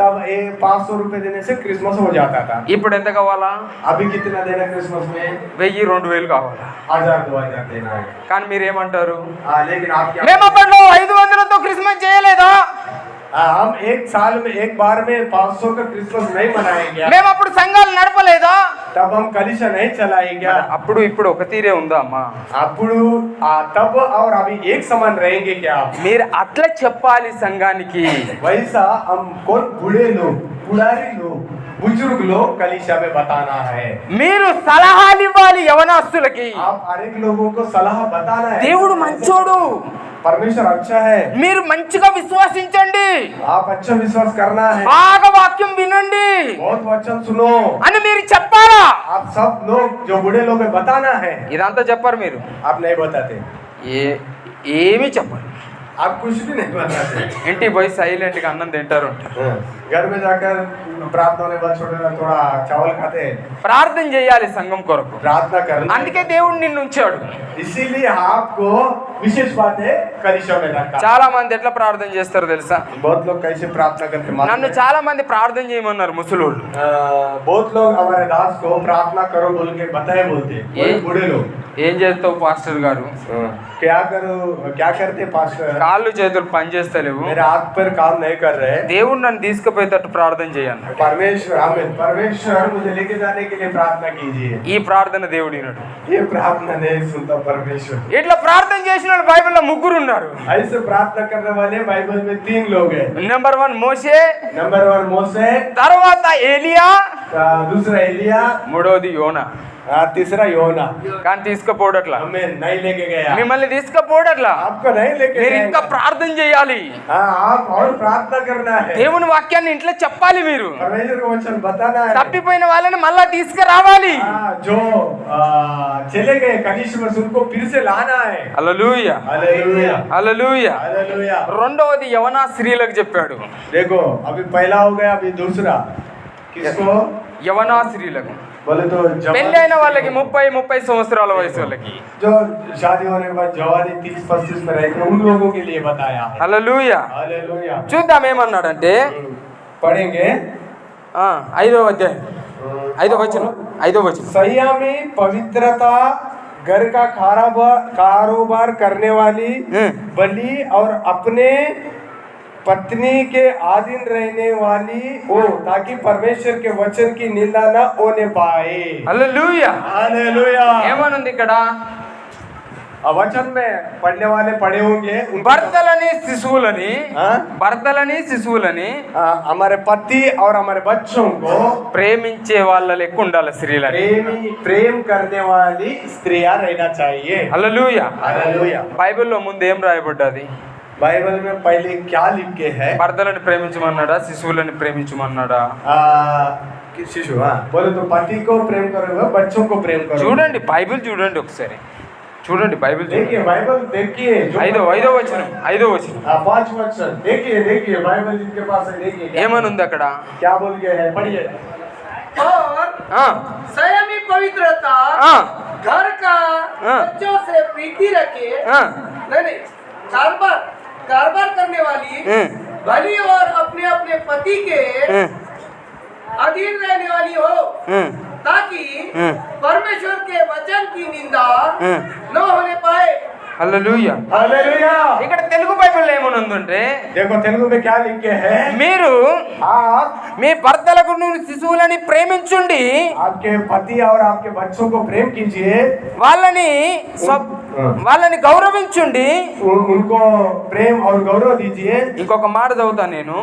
तब ये 500 रुपए देने से क्रिसमस हो जाता था। ఇప్పుడు ఎంత కావాలా? अभी कितना देना क्रिसमस में? 1000-2000 కావాలా? 1000-2000 देना है। కానీ మీరు ఏమంటారు? लेकिन आप क्या? మేము అప్పట్లో 500తో క్రిస్మస్ చేయలేదా? हम एक साल में एक बार में 500 का क्रिसमस नहीं मनाएंगे। మేము అప్పుడు సంఘాలు నడపలేదా? तब हम कलीसिया नहीं चलाएंगे। అప్పుడు ఇప్పుడు ఒక తీరే ఉందా అమ్మా? अప్పుడు तब और अभी एक समान रहेंगे क्या? మీరు అట్లా చెప్పాలి సంఘానికి. वैसा हम कौन बूढ़े लोग, बुढ़ारी लोग, बुजुर्ग लोग कलीसिया में बताना है। మీరు సలహాలు ఇవ్వాలి యవనస్తులకి. आप हर एक लोगों को सलाह बताना है। దేవుడు మంచోడు, परमेश्वर अच्छा है, మీరు మంచిగా విశ్వసించండి, आप अच्छा विश्वास करना है, బాగా వాక్యం వినండి बहुत वचन सुनो, అని మీరు చెప్పాలా? आप सब लोग जो बूढ़े लोग हैं बताना है। ఇదంతా చెప్పారు మీరు. आप नहीं बताते, ఏమీ చెప్పరు. आप कुछ भी नहीं बताते। ఇంటికి పోయి సైలెంట్ గా అన్నం తింటారు. घर में जाकर प्रार्थना होने बाद थोड़ा चावल खाते, ప్రార్థన చేయాలి సంఘం కొరకు. प्रार्थना करना। అందుకే దేవుడు నిన్ను ఉంచాడు. इसीलिए आपको विशेष बात है कलीसिया में रखा। చాలా మంది ఎట్లా ప్రార్థన చేస్తారో తెలుసా? बहुत लोग कैसे प्रार्थना करते मालूम నన్ను है? చాలా మంది ప్రార్థన చేయమన్నారు ముసలోళ్ళు. बहुत लोग हमारे दास को प्रार्थना करो बोल के बताए बोलते, ये- बूढ़े लोग ఏం చేస్తావు పాస్టర్ గారు? क्या करो, क्या करते पास्टर? కాళ్ళు చేతులు పని చేస్తలేవు, मेरे हाथ पर काम नहीं कर रहे। దేవుడు నన్ను తీసుకుపోయేటట్టు ప్రార్థన చేయను. परमेश्वर आमीन, परमेश्वर मुझे लेके जाने के लिए प्रार्थना कीजिए। ఈ ప్రార్థన దేవుడు వినడు. ये प्रार्थना नहीं सुनता परमेश्वर। ఇట్లా ప్రార్థన చేసిన వాళ్ళు బైబిల్లో 3 ఉన్నారు. ऐसे प्रार्थना करने वाले बाइबल में 3 लोग हैं। నెంబర్ 1 మోషే, नंबर 1 मोसे, తర్వాత ఏలియా, दूसरा एलिया, మూడోది యోనా. तीसरा योना। కానీ తీసుకుపోవడట్లా, हमें नहीं लेके गया, మిమ్మల్ని తీసుకుపోవడట్లా. आपको नहीं लेके మీరు ఇంకా गया। ప్రార్థన చేయాలి. हाँ, आप और प्रार्थना करना है, దేవుని వాక్యాన్ని ఇంట్లో చెప్పాలి. మీరు परमेश्वर को वचन बताना है। తప్పిపోయిన వాళ్ళని మళ్ళా తీసుకురావాలి. हाँ, जो चले गए कलीसिया में उनको फिर से लाना है। హల్లెలూయా, हालेलुया, హల్లెలూయా. हालेलुया। రెండవది యవనా స్త్రీలకు చెప్పాడు. देखो अभी पहला हो गया, अभी दूसरा किसको? యవనా స్త్రీలకు, बोले तो పెళ్ళైన వాళ్ళకి 30 సంవత్సరాల వయసు వాళ్ళకి. जो शादी होने के बाद जवानी 30-35 में रहते हैं, उन लोगों के लिए बताया है। హల్లెలూయా. हालेलुया। చూద్దాం ఏమన్నాడంటే पढ़ेंगे 5వ అధ్యాయం 5వ వచనం. संयमी, पवित्रता, घर का कारोबार करने वाली, बलि और अपने पत्नी के अधीन रहने वाली हो, ताकि परमेश्वर के वचन की निंदा न होने पाए। హల్లెలూయా. हालेलुया। ఏమనుంది ఇక్కడ? वचन में पढ़ने वाले पढ़े होंगे, భర్తలని శిశువులని, हाँ? భర్తలని శిశువులని हमारे पति और हमारे बच्चों को ప్రేమించే వాళ్ళ లెక్క ఉండాలి స్త్రీలని. प्रेम करने वाली स्त्रियां रहना चाहिए। హల్లెలూయా. हालेलुया। బైబిల్లో ముందు ఏం రాయబడ్డది? बाइबल में पहले क्या लिखे है? భర్తలని ప్రేమించమన్నాడా, శిశువులని ప్రేమించమన్నాడా? शिशु, हाँ, बोले तो पति को प्रेम करो, बच्चों को प्रेम करो। చూడండి బైబిల్ చూడండి ఒకసారి, చూడండి బైబిల్ చూడండి. देखिए बाइबल देखिए, ఐదో వచనం. 5వ వచనం 5 वचन देखिए बाइबल जिनके पास है देखिए ఏమనుంది అక్కడ? क्या बोल गया है, पढ़िए। और ఆ, संयमी, पवित्रता, ఆ, घर का हाँ। बच्चों से प्रीति रखे, ఆ, नहीं कारोबार करने वाली, भली और अपने अपने पति के अधीन रहने वाली हो, ताकि परमेश्वर के वचन की निंदा न होने पाए। హల్లెలూయా. हालेलुया। ఇక్కడ తెలుగు బైబిల్లో ఏమనుందంటే, देखो तेलुगु में क्या लिखे है? మీరు आप మీ భర్తలకు శిశువులని ప్రేమించుండి, आपके पति और आपके बच्चों को प्रेम कीजिए, వాళ్ళని గౌరవించుండి. उनको प्रेम और गौरव दीजिए। ఇంకొక మాట చదువుతా నేను.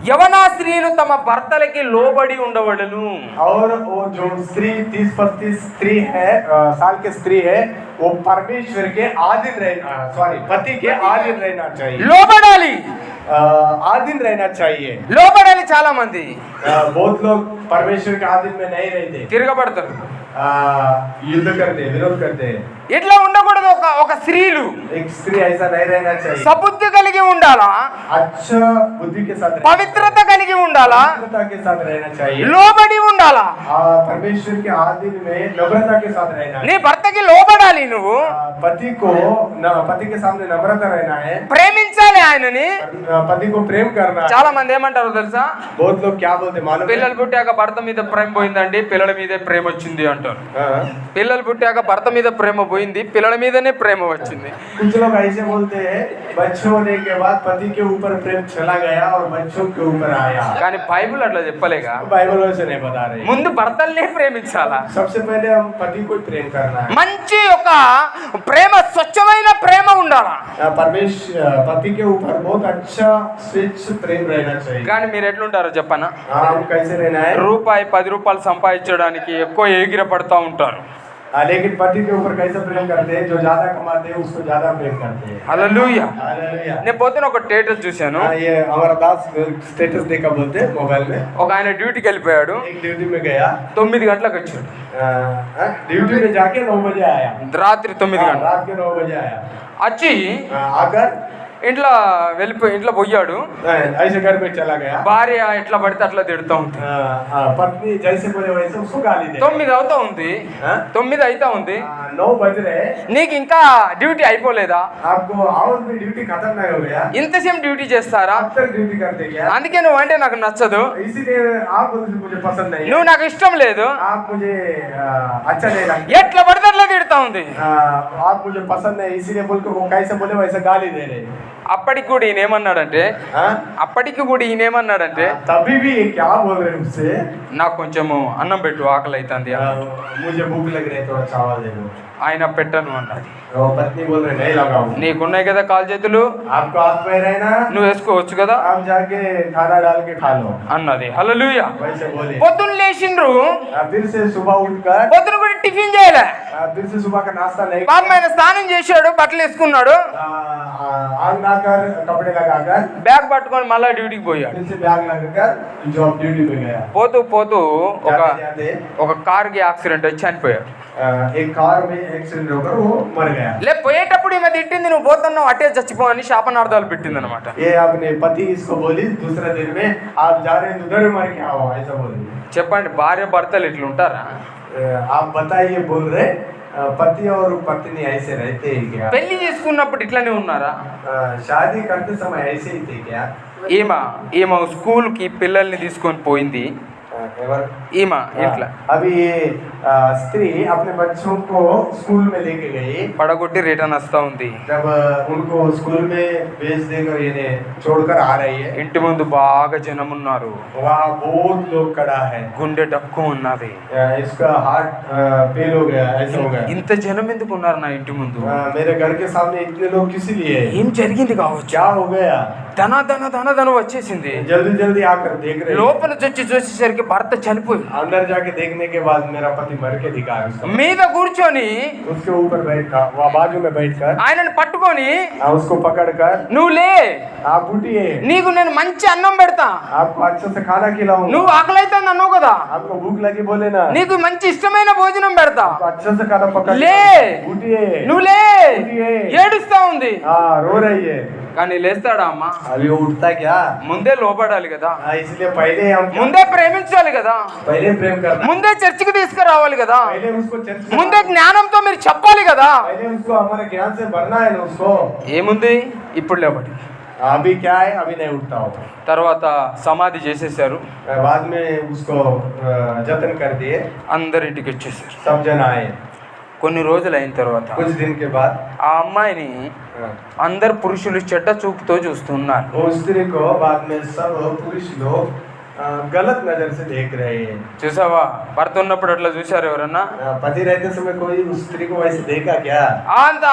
యవనా స్త్రీలు తమ భర్తలకి లోబడి ఉండవలెను. और वो जो स्त्री 30-35 स्त्री है, साल के स्त्री है, वो परमेश्वर के अधीन रहना, पति के अधीन रहना चाहिए। లోబడాలి. आधीन रहना चाहिए। లోబడాలి చాలా మంది बहुत लोग परमेश्वर के आधीन में नहीं रहते, తిరగబడతారు. युद्ध करते, विरोध करते। ఇట్లా ఉండకూడదు. ఒక స్త్రీలు एक स्त्री ऐसा नहीं रहना चाहिए। సబుద్ధి కలిగి ఉండాలా, अच्छा बुद्धि के साथ, పవిత్రత కలిగి ఉండాలా, पवित्रता के साथ रहना चाहिए। లోబడి ఉండాలా. परमेश्वर के आधीन में नम्रता के साथ रहना है। నీ భర్తకి లోబడాలి. నువ్వు पति के सामने नम्रता रहना है, ప్రేమించాలి ఆయనని. पति को प्रेम करना है। చాలా మంది ఏమంటారు తెలుసా? बहुत लोग क्या बोलते मालूम है? పిల్లలు పుట్టాక భర్త మీద ప్రేమ పోయిందండి, పిల్లల మీదే ప్రేమ వచ్చింది అంటారు. పిల్లలు పుట్టాక భర్త మీద ప్రేమ పోయింది, పిల్లల మీదనే ప్రేమ వచ్చింది. कुछ लोग ऐसे बोलते हैं बच्चे होने के बाद पति के ऊपर प्रेम चला गया और बच्चों के ऊपर आया। కానీ బైబిల్ అట్లా చెప్పలేగా. बाइबल वैसे नहीं बता रही। ముందు భర్తల్నే ప్రేమించాలా. सबसे पहले हम पति को प्रेम करना है। మంచి ఒక ప్రేమ, స్వచ్ఛమైన ప్రేమ ఉండాలా. परमेश्वर पति के ऊपर बहुत अच्छा स्वच्छ प्रेम रहना चाहिए। కానీ మీరు ఎట్లుంటారో చెప్పనా? हम कैसे रहना है? రూపాయి 10 రూపాయలు సంపాదించడానికి ఎక్కువ ఎగిర పడతా ఉంటారు. लेकिन पति के ऊपर कैसे प्रेम करते हैं? जो ज्यादा कमाते हैं उसको ज्यादा प्रेम करते हैं। హల్లెలూయా. हालेलुया। నేను పొద్దున ఒక స్టేటస్ చూశాను. ये हमारा दास स्टेटस देखा बोलते हैं मोबाइल में। ఒక ఆయన డ్యూటీకి వెళ్ళిపోయాడు, एक ड्यूटी में गया, 9 గంటలకు వచ్చాడు. ड्यूटी में जाके 9 बजे आया। రాత్రి 9 గంటలకు रात के 9 बजे आया। వచ్చి आकर ఇంట్లో పోయాడు. ऐसे घर में चला गया। భార్య ఎట్లా పడితే అట్లా తిడుతూ ఉంది. पत्नी जैसे बोले वैसे उसको गाली दे। 9 అవుతా ఉంది, 9 అయితా ఉంది. 9 बज रहे, నీకు ఇంకా డ్యూటీ అయిపోలేదా? आपको और भी ड्यूटी खत्म नहीं हो गया? ఇంతసేపు డ్యూటీ చేస్తారా? अब तक ड्यूटी करते क्या? అందుకే నువ్వు అంటే నాకు నచ్చదు, इसीलिए आप मुझे पसंद नहीं है, నువ్వు నాకు ఇష్టం లేదు, आप मुझे अच्छा नहीं लगता, ఎట్లా పడితే అట్లా తిడతా ఉంది. आप मुझे पसंद नहीं, इसीलिए बोल के वो कैसे बोले वैसे गाली दे रहे। అప్పటికి కూడా ఈయన ఏమన్నాడంటే तभी भी ये क्या बोल रहे उससे? నాకు కొంచెము అన్నం పెట్టు, ఆకలి అవుతుంది. मुझे भूख लग रही है, थोड़ा चावल दे दो। ఆయన పెట్టను అన్నది. पत्नी बोल रहे नहीं लगाऊं। నీకున్నాయి కదా కాలు చేతులు, आपको हाथ पैर है ना, నువ్వు వేసుకోవచ్చు కదా आप जाके खाना डाल के खा लो అన్నది. హల్లెలూయా. वैसे बोले। పొద్దున్న లేచిండ్రు, फिर से सुबह उठकर పొద్దున కూడా టిఫిన్ చేయలే. फिर से सुबह का नाश्ता नहीं, పాపం ఆయన స్నానం చేశాడు, బట్టలు వేసుకున్నాడు, आग लगाकर कपड़े लगाकर బ్యాగ్ పట్టుకొని మళ్ళా డ్యూటీకి పోయాడు. फिर से बैग लगाकर जॉब ड्यूटी पे गया। పోతూ जाते जाते ఒక కార్కి యాక్సిడెంట్ వచ్చి చనిపోయాడు. एक कार में एक्सीडेंट होकर वो मर गया। పోయేటప్పుడు ఈమె తిట్టింది, నువ్వు పోతున్నావు అటే చచ్చిపో అని శాపనార్థాలు పెట్టింది అనమాట. ये अपने पति इसको बोली दूसरे दिन में, आप जा रहे हैं उधर मर के आओ, ऐसा बोली। చెప్పండి, భార్య భర్తలు ఇట్లుంటారా? आप बताइए, बोल रहे पति और पत्नी ऐसे रहते हैं क्या? పెళ్లి చేసుకున్నప్పుడు ఇట్లానే ఉన్నారా? शादी करते समय ऐसे ही थे क्या? ఈమె స్కూల్కి పిల్లల్ని తీసుకొని పోయింది. ఈమె ఇంట్లో अभी ये स्त्री अपने बच्चों को स्कूल में लेके गई, పడగొట్టి రిటర్న్ వస్తా ఉంది. जब उनको स्कूल में भेज देकर ये छोड़कर आ रही है, ఇంటి ముందు బాగా జనం ఉన్నారు, वहाँ बहुत लोग खड़ा है, గుండె డక్కు ఉన్నది. इसका हार्ट फेल हो गया, ऐसा हो गया। ఇంత జనం ఎందుకు ఉన్నారు నా ఇంటి ముందు? मेरे घर के सामने इतने लोग किस लिए? ఏం జరిగింది కావచ్చు? क्या हो गया? ధన వచ్చేసింది. जल्दी जल्दी आकर देख रहे, లోపల వచ్చి చూసేసరికి భర్త చనిపోయి अंदर जाके देखने के बाद मेरा पति मर के दिखा उसका। మీద కూర్చొని उसके ऊपर बैठा, वहाँ बाजू में बैठकर ఆయనను పట్టుకొని, उसको पकड़कर, నువ్వు లే, आप उठिए, నీకు నేను మంచి అన్నం పెడతా, आपको अच्छे से खाना खिलाऊंगा, నువ్వు ఆకలి అవుతుంది అన్నావు కదా, आपको भूख लगी बोले ना, నీకు మంచి ఇష్టమైన భోజనం పెడతా, आपको अच्छे से खाना पकड़ ले, उठिए, నువ్వు లే. उठिए। ఏడుస్తా ఉంది, हाँ रो रही है। కానీ లేస్తాడా అమ్మా? अभी वो उठता क्या? ముందే లోపడాలి కదా, इसलिए पहले हम ముందే ప్రేమించాలి కదా, पहले प्रेम करना, ముందే చర్చికి తీసుకురావాలి కదా, पहले उसको चर्च में, ముందే జ్ఞానంతో మీరు చెప్పాలి కదా. पहले उसको हमारे ज्ञान से भरना है ना उसको। ఏముంది ఇప్పుడు లేబడి. अभी क्या है, अभी नहीं उठता हो। తర్వాత సమాధి చేసేసారు, बाद में उसको जतन कर दिए, అందరింటికి వచ్చేసారు. सब जन आए। కొన్ని రోజులు అయిన తర్వాత कुछ दिन के बाद ఆ అమ్మాయిని అందరు పురుషులు చెడ్డ చూపుతో చూస్తున్నారు. वो स्त्री को बाद में सब पुरुष लोग गलत नजर से देख रहे हैं। చూసావా, భర్త ఉన్నప్పుడు అట్లా చూసారు ఎవరన్నా? पति रहते समय कोई उस स्त्री को वैसे देखा क्या? అంత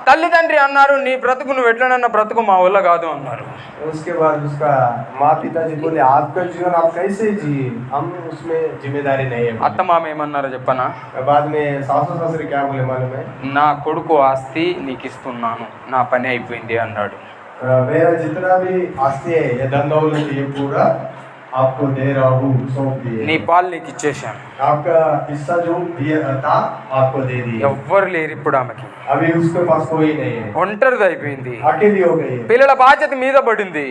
తల్లిదండ్రి అన్నారు, నీ బ్రతుకు నువ్వు ఎట్లనన్నా బ్రతుకు, మా వల్ల కాదు అన్నారు. उसके बाद उसका माँ पिताजी बोले, आपका जीवन आप कैसे जी, हम उसमें जिम्मेदारी नहीं है। అత్త మామ ఏమన్నారో చెప్పనా? बाद में सासू ससुर क्या बोले मालूम है? నా కొడుకు ఆస్తి నీకు ఇస్తున్నాను, నా పని అయిపోయింది అన్నాడు. मेरा जितना भी आस्ती है ये धन दौलत ये पूरा आपको दे रहा हूँ, सौंप दिए। నీ పాలు నీకు ఇచ్చేసాను. आपका हिस्सा जो दिया था आपको दे दिया। ఎవ్వరు లేరు ఇప్పుడు ఆమెకి. अभी उसके पास कोई नहीं है, ఒంటరిది అయిపోయింది. अकेली हो गई है। పిల్లల బాధ్యత మీద పడింది.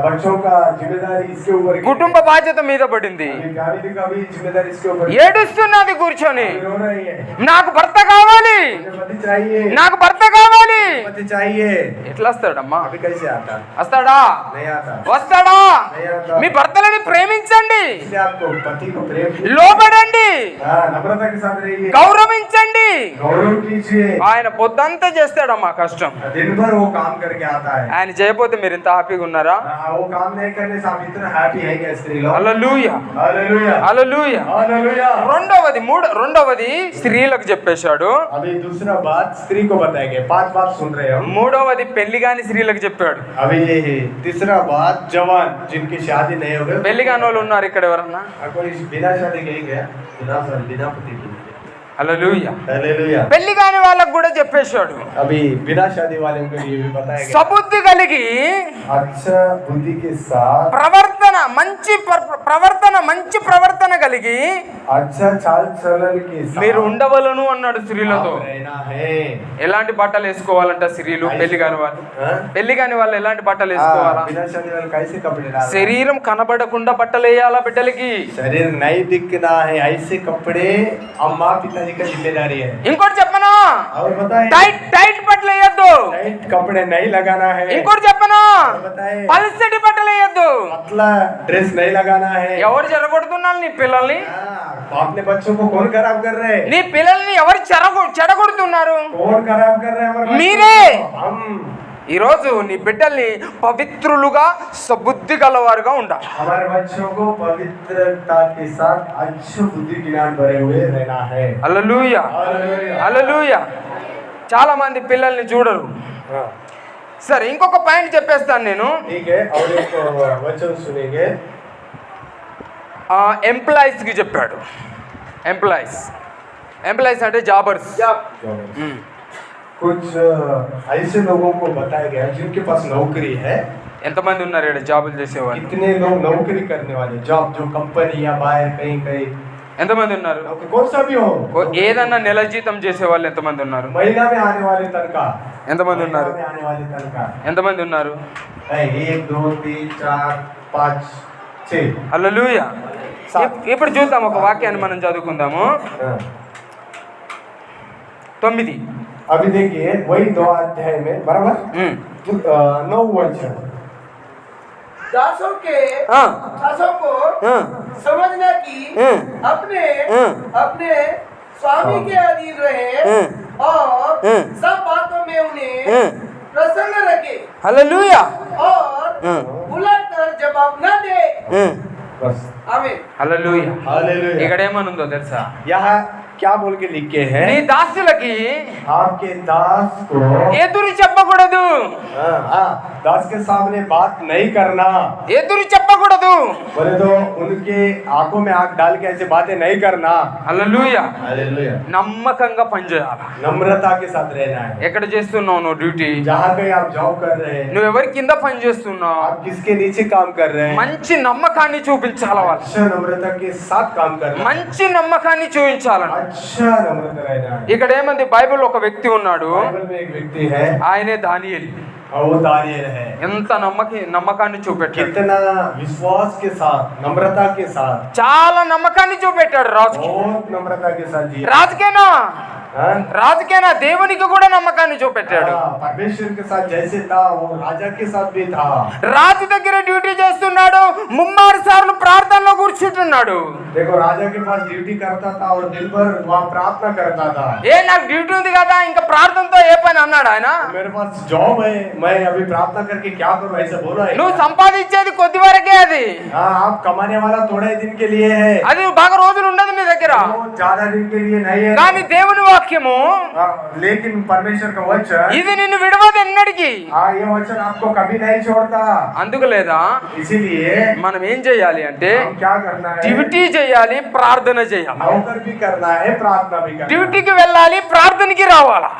बच्चों का जिम्मेदारी इसके ऊपर, కుటుంబ బాధ్యత మీద పడింది. फैमिली का भी जिम्मेदारी इसके ऊपर। ఏడుస్తున్నది కూర్చొని, रो रही है, నాకు భర్త కావాలి, मुझे पति चाहिए, నాకు భర్త కావాలి. पति चाहिए। ఎట్లా వస్తాడమ్మా? अभी कैसे आता? వస్తాడా? नहीं आता। వస్తాడా? नहीं आता। మీ భర్తలని ప్రేమించండి, इसलिए आपको पति को प्रेम, లోబడండి, नम्रता के साथ रहिए, గౌరవించండి. गौरव कीजिए। ఆయన పొద్దంతా చేస్తాడమ్మా కష్టం. दिन भर वो काम करके आता है। ఆయన చేయకపోతే మీరు ఇంత హ్యాపీగా ఉన్నారా? वो काम नहीं करने से आप इतना हैप्पी है क्या स्त्री लोग? హల్లెలూయా, हालेलुया, హల్లెలూయా. हालेलुया। రెండవది స్త్రీలకు చెప్పేశాడు. अभी दूसरा बात स्त्री को बताएंगे, 5 बात सुन रहे हो। మూడవది పెళ్లి కాని స్త్రీలకు చెప్పాడు. अभी ये है तीसरा बात, जवान जिनकी शादी नहीं हो गई। పెళ్లి కాని వాళ్ళు ఉన్నారు ఇక్కడ ఎవరన్నా? कोई बिना शादी के क्या? बिना पति के। హల్లెలూయా. हालेलुया। పెళ్లి కాని వాళ్ళకు కూడా చెప్పేశాడు. अभी बिना शादी वाले को ये भी बताएंगे, సబుద్ధి కలిగి अच्छा बुद्धि के साथ, మంచి ప్రవర్తన కలిగి अच्छा चाल चलन के साथ మీరు ఉండవలను అన్నాడు స్త్రీలతో. आप रहना है। ఎలాంటి బట్టలు వేసుకోవాలంట స్త్రీలు? పెళ్లి కాని వాళ్ళు, हाँ? పెళ్లి కాని వాళ్ళు ఎలాంటి బట్టలు వేసుకోవాలా? बिना शादी वाले कैसे कपड़े डालना? శరీరం కనబడకుండా బట్టలు వేయాలా బిడ్డలకి? शरीर नहीं दिखना है, ऐसे कपड़े अम्मा पिताजी का जिम्मेदारी है। ఇంకోటి చెప్పనా? और बताए, టైట్ బట్టలు వేయద్దు. टाइट कपड़े नहीं लगाना है। ఇంకోటి చెప్పనా? और बताए, పల్సటి బట్టలు వేయద్దు. पतला ड्रेस नहीं लगाना है। ఎవరు చెడగొడుతున్నారు నీ పిల్లల్ని? हाँ, अपने बच्चों को कौन खराब कर रहे हैं? నీ పిల్లల్ని ఎవరు చెడగొడుతున్నారు? कौन खराब कर रहे हैं हमारे बच्चों మీరే. को? हम। ఈరోజు నీ బిడ్డల్ని పవిత్రులుగా సబుద్ధి గలవారుగా ఉండాలి. हमारे बच्चों को पवित्रता के साथ अच्छे बुद्धि ज्ञान भरे हुए रहना है। హల్లెలూయా, हालेलुया। హల్లెలూయా. చాలా మంది పిల్లల్ని చూడరు. हाँ, సరే ఇంకొక పాయింట్ చెప్పేస్తాను నేను. ठीक है। और एक वचन सुनेंगे। ఎంప్లాయీస్ కి చెప్పాడు. ఎంప్లాయీస్ అంటే జాబర్స్. कुछ ऐसे लोगों को बताया गया जिनके पास नौकरी है। ఎంతమంది ఉన్నారు ఇక్కడ జాబులు చేసేవాళ్ళు? कितने लोग नौकरी करने वाले, जॉब जो कंपनी या बाहर कहीं कहीं, ఎంతమంది ఉన్నారు? कौन सा भी हो, ఏదన్నా నెల జీతం చేసేవాళ్ళు ఎంతమంది ఉన్నారు? महीना में आने वाले तनख्वाह, ఎంతమంది ఉన్నారు? महीना में आने वाले तनख्वाह, ఎంతమంది ఉన్నారు? 1 2 3 4 5 6। హల్లెలూయా. ఇప్పుడు చూద్దాం, ఒక వాక్యాన్ని మనం చదువుకుందాము. 9. अभी देखिए वही 2 अध्याय में बराबर 9 वचन। दासों को समझना कि अपने स्वामी के अधीन रहे और सब बातों में उन्हें प्रसन्न रखे హల్లెలూయా, और बुलट कर जवाब न दे। बस, आमीन। హల్లెలూయా. हालेलुया। ఇక్కడ ఏమనుందో తెలుసా? यहाँ क्या बोल के लिखे నీ हैं? దాసులకి आपके दास को, ఎదురు చెప్పకూడదు. दास के सामने बात नहीं करना। ఎదురు చెప్పకూడదు. बोले तो उनके आंखों में आंख डाल के ऐसे बातें नहीं करना। హల్లెలూయా. हालेलुया। నమ్మకంగా పనిచేయాలి. नम्रता के साथ रहना है। ఎక్కడ చేస్తున్నావు నువ్వు డ్యూటీ? जहाँ कहीं आप जॉब कर रहे हैं, నువ్వు ఎవరి కింద పని చేస్తున్నావు? आप किसके नीचे काम कर रहे हैं, మంచి నమ్మకాన్ని చూపించాలి వాళ్ళు. अच्छा नम्रता के साथ काम करना है। మంచి నమ్మకాన్ని చూపించాలని. अच्छा नम्रता रहना है। ఇక్కడ ఏమంది? బైబిల్ ఒక వ్యక్తి ఉన్నాడు, बाइबल में एक व्यक्ति है ఆయనే దానియేలు. और वो दानिएल है। ఎంత నమ్మకాన్ని చూపెట్టాడు. कितना विश्वास के साथ, नम्रता के साथ, చాలా నమ్మకాన్ని చూపెట్టాడు రాజుకి. बहुत नम्रता के साथ जिया। రాజుకేనా? हाँ? రాజుకేనా? దేవునికి కూడా నమ్మకాన్ని చూపెట్టాడు. हाँ, परमेश्वर के साथ जैसे था वो राजा के साथ भी था। రాజు దగ్గర డ్యూటీ చేస్తున్నాడు, 3 సార్లు ప్రార్థనలో కూర్చుంటున్నాడు. देखो राजा के पास ड्यूटी करता था और दिन भर वहाँ प्रार्थना करता था। నాకు డ్యూటీ ఉంది కదా, ఇంకా ప్రార్థనతో ఏ పని అన్నాడు ఆయన? मेरे पास जॉब है, मैं अभी प्रार्थना करके क्या करूँ, ऐसा बोला है। నువ్వు సంపాదించేది కొద్ది వరకే అది. हाँ, आप कमाने वाला थोड़े दिन के लिए है, అది బాగా రోజులు ఉండదు మీ దగ్గర. वो ज्यादा दिन के लिए नहीं है। కానీ దేవుని వాక్యము हाँ, लेकिन परमेश्वर का वचन, ఇది నిన్ను విడవదు ఎన్నటికి. हाँ, ये वचन आपको कभी नहीं छोड़ता। అందుకు లేదా इसीलिए మనం ఏం చేయాలి అంటే हम क्या करना है, డ్యూటీ చేయాలి, ప్రార్థన చేయాలి. नौकर भी करना है, प्रार्थना भी करना है। డ్యూటీకి వెళ్ళాలి, ప్రార్థనకి రావాలా.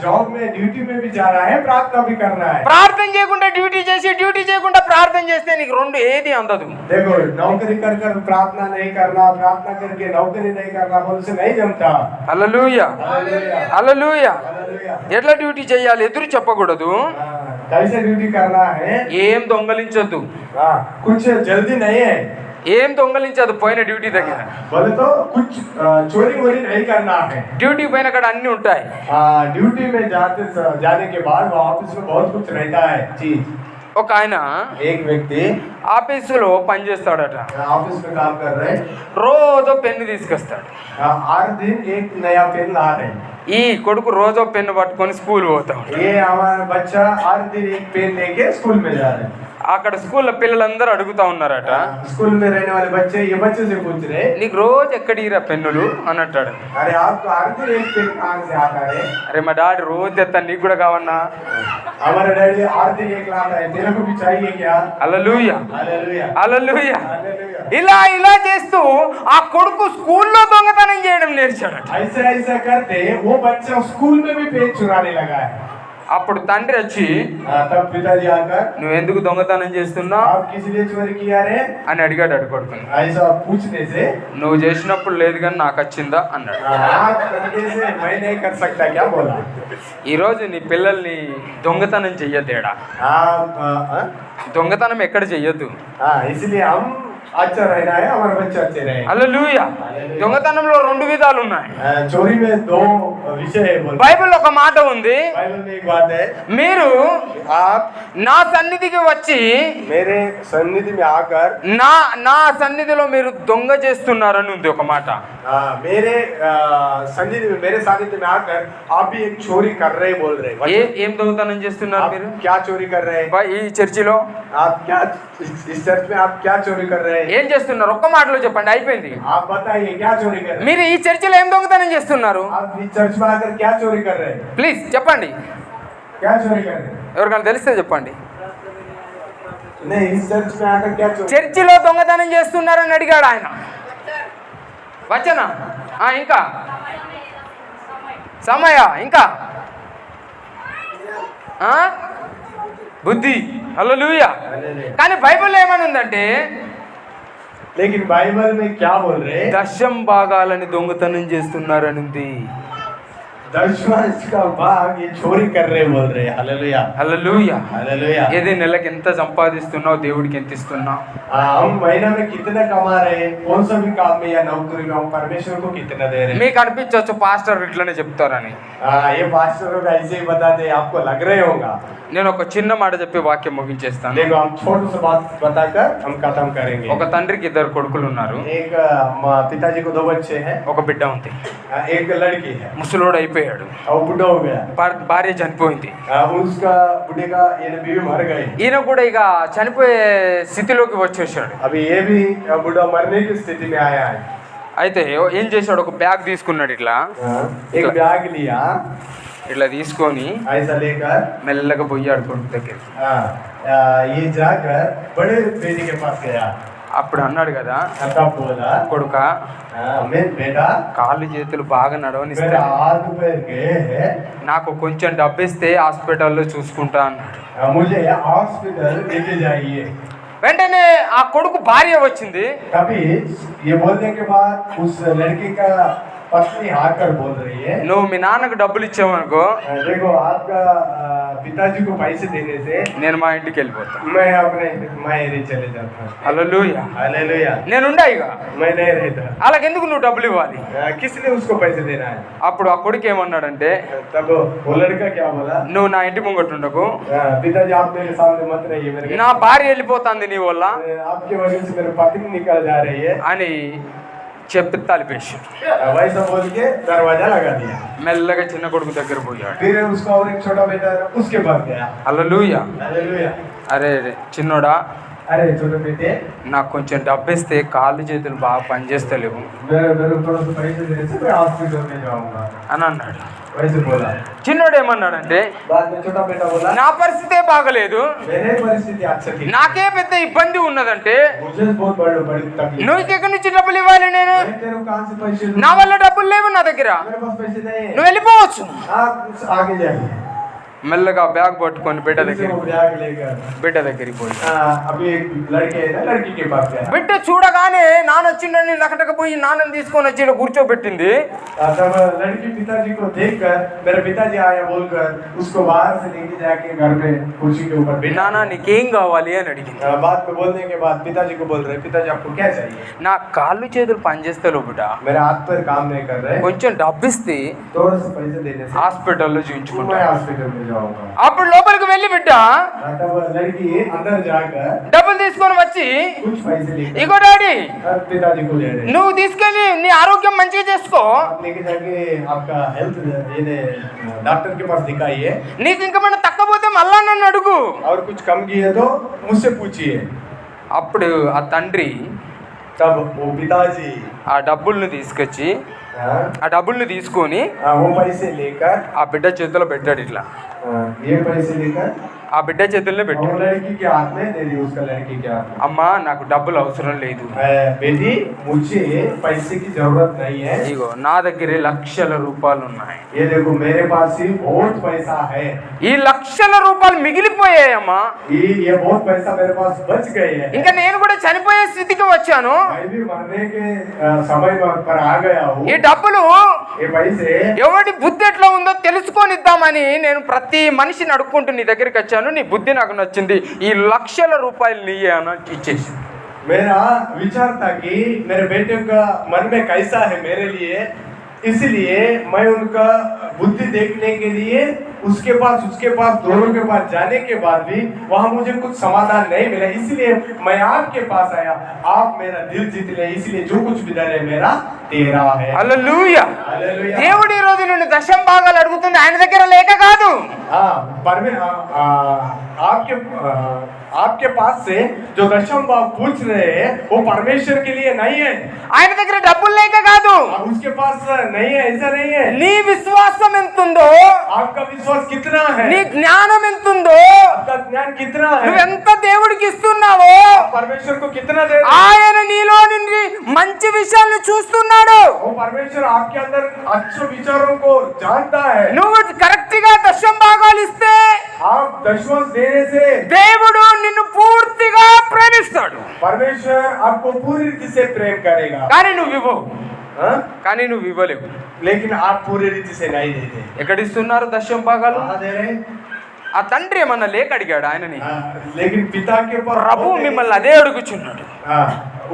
जॉब में ड्यूटी में भी जाना है, प्रार्थना भी करना करना है। ప్రార్థన చేయకుండా డ్యూటీ చేసి డ్యూటీ చేయకుండా ప్రార్థన చేస్తే నీకు రెండు ఏది అందదు. देखो नौकरी कर कर प्रार्थना नहीं करना, प्रार्थना करके नौकरी नहीं करना, बोलसे नहीं जमता। Hallelujah hallelujah hallelujah. हालेलुया। ఎట్లా డ్యూటీ చేయాలి? ఎదురు చెప్పకూడదు, कैसे ड्यूटी करना है? ఏం దొంగలించొద్దు, कुछ जल्दी नहीं है, ఏం దొంగలించదు. పోయిన డ్యూటీ దగ్గర बोले तो कुछ चोरी वोरी नहीं करना है। డ్యూటీ పోయిన కాడ అన్ని ఉంటాయి. ड्यूटी में जाने के बाद ऑफिस में बहुत कुछ रहता है चीज। ఒక ఆయన एक व्यक्ति ఆఫీసులో పని చేస్తాడట. ऑफिस में काम कर रहे हैं, రోజు పెన్ను తీసుకొస్తాడు. हर दिन एक नया पेन ला रहे हैं। ఈ కొడుకు రోజు పెన్ను పట్టుకొని స్కూల్ పోతాడు. ये हमारा बच्चा हर दिन एक पेन लेके स्कूल में जा रहे हैं। అక్కడ స్కూల్లో పిల్లలందరూ అడుగుతా ఉన్నారట, स्कूल में रहने वाले बच्चे ये बच्चे से पूछ रहे, నీకు రోజు ఎక్కడిరా పెన్నులు అని అంటాడు. अरे आपको हर दिन एक पेन कहाँ से आता है? అరే మా డాడీ రోజు తెస్తాను, నీకు కూడా కావన్నా. हमारा डैडी हर दिन एक लाता है, तेरे को भी चाहिए क्या? Hallelujah hallelujah hallelujah. हालेलुया। ఇలా ఇలా చేస్తూ ఆ కొడుకు స్కూల్లో దొంగతనం చేయడం నేర్చాడట. ऐसा ऐसा करते वो बच्चा स्कूल में भी पेन चुराने लगा है। అప్పుడు తండ్రి వచ్చి, तब पिताजी आकर, నువ్వు ఎందుకు దొంగతనం చేస్తున్నావు आप किस लिए चोरी किया रे? అని అడిగాడు అడు కొడుకుని. ऐसा पूछने से నువ్వు చేసినప్పుడు లేదు కానీ నాకు వచ్చిందా అన్నాడు. आप करने से मैं नहीं कर सकता क्या बोला? ఈరోజు నీ పిల్లల్ని దొంగతనం చెయ్యద్దేడా. आप దొంగతనం ఎక్కడ చెయ్యొద్దు. इसलिए हम अच्छा रहना है, हमारे बच्चे अच्छे रहे। హల్లెలూయా. దొంగతనంలో రెండు విధాలు ఉన్నాయి. चोरी में दो विषय है बोल। బైబిల్ ఒక మాట ఉంది, बाइबल में एक बात है, మీరు आप నా సన్నిధికి వచ్చి मेरे सन्निधि में आकर నా నా సన్నిధిలో మీరు దొంగ చేస్తున్నారని ఉంది ఒక మాట. मेरे सन्निधि में, मेरे सानिध्य में आकर आप भी एक चोरी कर रहे बोल रहे। ఏం దొంగతనం చేస్తున్నారు आप మీరు? क्या चोरी कर रहे हैं? ఈ చర్చిలో आप क्या इस चर्च में आप क्या चोरी कर रहे हैं? ఏం చేస్తున్నారు? ఒక్క మాటలో చెప్పండి, అయిపోయింది. आप बताइए क्या चोरी कर रहे हैं? మీరు ఈ చర్చిలో ఏం దొంగతనం చేస్తున్నారు? आप इस चर्च में आकर क्या चोरी कर रहे हैं? ప్లీజ్ చెప్పండి, क्या चोरी कर रहे हैं? ఎవరికైనా తెలిస్తే చెప్పండి. नहीं, इस चर्च में आकर क्या चोरी? చర్చిలో దొంగతనం చేస్తున్నారని అడిగాడు ఆయన. వచ్చనా? ఇంకా సమయ, ఇంకా బుద్ధి. హల్లెలూయా. కానీ బైబిల్లో ఏమని ఉందంటే, लेकिन बाइबल में क्या बोल रहे हैं? దశం భాగాలని దొంగతనం చేస్తున్నారని ఉంది. दशमांश का भाग ये चोरी कर रहे बोल रहे। Hallelujah hallelujah. हालेलुया। ఏది నెలకి ఎంత సంపాదిస్తున్నావు, దేవుడికి ఎంత ఇస్తున్నావు? हम महीना में कितना कमा रहे हैं, कौन सा भी काम में या नौकरी में हम परमेश्वर को कितना दे रहे हैं? మీకు అనిపించవచ్చు పాస్టర్ ఇట్లనే చెప్తారని. ये पास्टर लोग ऐसे ही बताते, आपको लग रहे होगा। నేను ఒక చిన్న మాట చెప్పి వాక్యం ముగించేస్తాను. देखो हम छोटू सा बात बताकर हम खत्म करेंगे। ఒక తండ్రికి ఇద్దరు కొడుకులు ఉన్నారు. एक पिताजी को दो बच्चे हैं, ఒక బిడ్డ ఉంది. एक लड़की है, ముసలోడు అయిపోయాడు, और बुढ़ा हो गया। భార్య చనిపోయింది. उसका बुढ़े का ये बीवी मर गई। ఈయన కూడా ఇక చనిపోయే స్థితిలోకి వచ్చేసాడు. अभी ये भी बुढ़ा मरने की स्थिति में आया है। అయితే ఏం చేశాడు, ఒక బ్యాగ్ తీసుకున్నాడు. ఇట్లా एक बैग लिया, ఇట్లా తీసుకొని ऐसा लेकर మెల్లగా పోయాడు కొడుకు దగ్గర. ये जाकर बड़े बेटे के पास गया। అప్పుడు అన్నాడు కదా, तब बोला, కొడుక मैं बेटा, కాళ్ళు చేతులు బాగా मेरा నడవనిస్తా, हाथ पैर गए हैं, నాకు కొంచెం డబ్బు ఇస్తే హాస్పిటల్లో చూసుకుంటా అన్నాడు. मुझे हॉस्पिटल लेके जाइए। వెంటనే ఆ కొడుకు భార్య వచ్చింది. तभी ये बोलने के बाद उस लड़के का पत्नी आकर बोल रही है, నువ్వు మీ నాన్నకు డబ్బులు ఇచ్చావనుకో, देखो आपका पिताजी को पैसे देने से నేను మా ఇంటికి వెళ్ళిపోతా. मैं अपने मायरे चले जाता हूँ। హల్లెలూయా. हालेलुया। నేనుండా ఇక मैं नहीं रहता। అలాగెందుకు నువ్వు డబ్బులు ఇవ్వాలి? किस लिए उसको पैसे देना है? అప్పుడు ఆ కొడుకు ఏమన్నాడంటే, तब वो लड़का क्या बोला, నువ్వు నా ఇంటి ముంగటుండకు, पिताजी आप मेरे सामने मत रहिए, मेरे నా భార్య వెళ్ళిపోతాంది నీ వల్ల आपके वजह से मेरे पत्नी निकल जा रही है। అని చెప్పి తలిపేశాడు. वैसा बोल के दरवाजा लगा दिया। మెల్లగా చిన్న కొడుకు దగ్గర పోయాడు. फिर उसका और एक छोटा बेटा उसके पास गया। హల్లెలూయా. हालेलुया। అరే చిన్నోడా, अरे छोटे बेटे, నాకు కొంచెం డబ్బు ఇస్తే కాళ్ళు చేతులు బాగా పనిచేస్తలేవు मेरे थोड़ा सा पैसे देने से मैं हॉस्पिटल में जाऊंगा, అని అన్నాడు. वैसे बोला। చిన్నోడు ఏమన్నాడంటే, बाद में छोटा बेटा बोला, నా పరిస్థితే బాగలేదు, मेरे परिस्थिति अच्छा थी, నాకే పెద్ద ఇబ్బంది ఉన్నదంటే मुझे बहुत बड़ी तकलीफ, నువ్వు ఎక్కడి నుంచి డబ్బులు ఇవ్వాలి? నేను मैं तेरे को कहाँ से पैसे दूं? నా వల్ల డబ్బులు లేవు నా దగ్గర, मेरे पास पैसे नहीं है, నువ్వు వెళ్ళిపోవచ్చు. आप आगे जाइए। మెల్లగా బ్యాగ్ పట్టుకొని బిడ్డ फिर से దగ్గరికి वो बैग लेकर బిడ్డ దగ్గరికి పోయి अभी एक लड़के है ना, लड़की के पास गया। బిడ్డ చూడగానే నాన్న వచ్చిండని లకటకపోయి నాన్నని తీసుకొని వచ్చి ఈడ కూర్చోబెట్టింది. तब लड़की पिताजी को देखकर मेरे पिताजी आया बोलकर उसको बाहर से लेके जाके घर पे कुर्सी के ऊपर बिठा। నాన్న నీకేం కావాలి అని అడిగింది. बात को बोलने के बाद पिताजी को बोल रहे, पिताजी आपको क्या चाहिए? నా కాళ్ళు చేతులు పనిచేస్తలేవు బిడ్డ, मेरे हाथ पैर काम नहीं कर रहे, కొంచెం డబ్బిస్తే थोड़ा सा पैसे देने से హాస్పిటల్లో చూపించుకుంటా. मैं हॉस्पिटल में जाऊंगा। అప్పుడు లోపలికి వెళ్ళి బిడ్డ तब लड़की अंदर जाकर డబ్బులు తీసుకొని వచ్చి कुछ पैसे लेकर ఇగో డాడీ पिताजी को ले रहे, నువ్వు తీసుకెళ్ళి నీ ఆరోగ్యం మంచిగా చేసుకో, आप लेके जाके आपका हेल्थ ये डॉक्टर के पास दिखाइए, నీకు ఇంకేమైనా తక్కువపోతే మళ్ళా నన్ను అడుగు. और कुछ कम किए तो मुझसे पूछिए। అప్పుడు ఆ తండ్రి तब वो पिताजी ఆ డబ్బుల్ని తీసుకొచ్చి हाँ, ఆ డబ్బుల్ని తీసుకొని वो पैसे लेकर ఆ బిడ్డ చేతిలో పెట్టాడు. ఇట్లా ये पैसे लेकर ఆ బిడ్డ చేతుల్ని वो పెట్టాడు. लड़की के हाथ में दे दी, उसका लड़की के हाथ में। అమ్మా నాకు డబ్బులు అవసరం లేదు, बेटी मुझे पैसे की जरूरत नहीं है, ఇగో నా దగ్గరే లక్షల రూపాయలు ఉన్నాయి, ये देखो मेरे पास ही बहुत पैसा है, ఈ లక్షల రూపాయలు మిగిలిపోయాయమ్మా, ये बहुत पैसा मेरे पास बच गए हैं, ఇంకా నేను కూడా చనిపోయే స్థితికి వచ్చాను. मैं भी मरने के समय पर आ गया हूँ, ఈ డబ్బులు ये पैसे ఎవడి బుద్ధి ఎట్లా ఉందో తెలుసుకొనిద్దామని నేను ప్రతి మనిషిని అడుక్కుంటూ నీ దగ్గరికి వచ్చాను. నీ బుద్ధి నాకు నచ్చింది, ఈ లక్షల రూపాయలు నీయే అని ఇచ్చేసి. मेरा विचार था कि मेरे बेटे का मन में कैसा है मेरे लिए, इसलिए मैं उनका बुद्धि देखने के लिए उसके पास दोनों के पास जाने के बाद भी वहाँ मुझे कुछ समाधान नहीं मिला, इसलिए मैं आपके पास आया, आप मेरा दिल जीत ले, इसलिए जो कुछ भी डर है मेरा तेरा है। హల్లెలూయా. हालेलुया। దేవుడు ఈ రోజు నిన్ను దశం భాగాలు అడుగుతుంది, ఆయన దగ్గర లేక కాదు. हाँ, आपके पास से जो दशम भाग पूछ रहे हैं वो परमेश्वर के लिए नहीं है, ఆయన దగ్గర డబ్బులు లేక కాదు. उसके पास नहीं है, ऐसा नहीं है। నీ విశ్వాసం ఎంతుందో, आपका विश्वास कितना है, నీ జ్ఞానం ఎంతుందో, आपका ज्ञान कितना है, నువ్వెంత దేవుడికి ఇస్తున్నావో आप परमेश्वर को कितना दे रहे हैं? ఆయన నీలో నుండి మంచి విషయాలను చూస్తున్నాడు. वो परमेश्वर आपके अंदर अच्छे विचारों को जानता है। నువ్వు కరెక్ట్ గా దశం భాగాలు ఇస్తే आप दशमांश देने से దేవుడు నిన్ను పూర్తిగా ప్రేమిస్తాడు. परमेश्वर आपको पूरी रीति से प्रेम करेगा, కానీ నువ్వు ఇవ్వవు, हाँ? కానీ నువ్వు ఇవ్వలేవు. लेकिन आप पूरी रीति से नहीं देते। ఎక్కడ ఇస్తున్నారు దశం భాగాలు? कहाँ दे रहे हैं? ఆ తండ్రి ఏమన్నా లేక అడిగాడు ఆయనని? हाँ, लेकिन पिता के पास ప్రభు మిమ్మల్ని అదే అడుగుచున్నాడు. हाँ,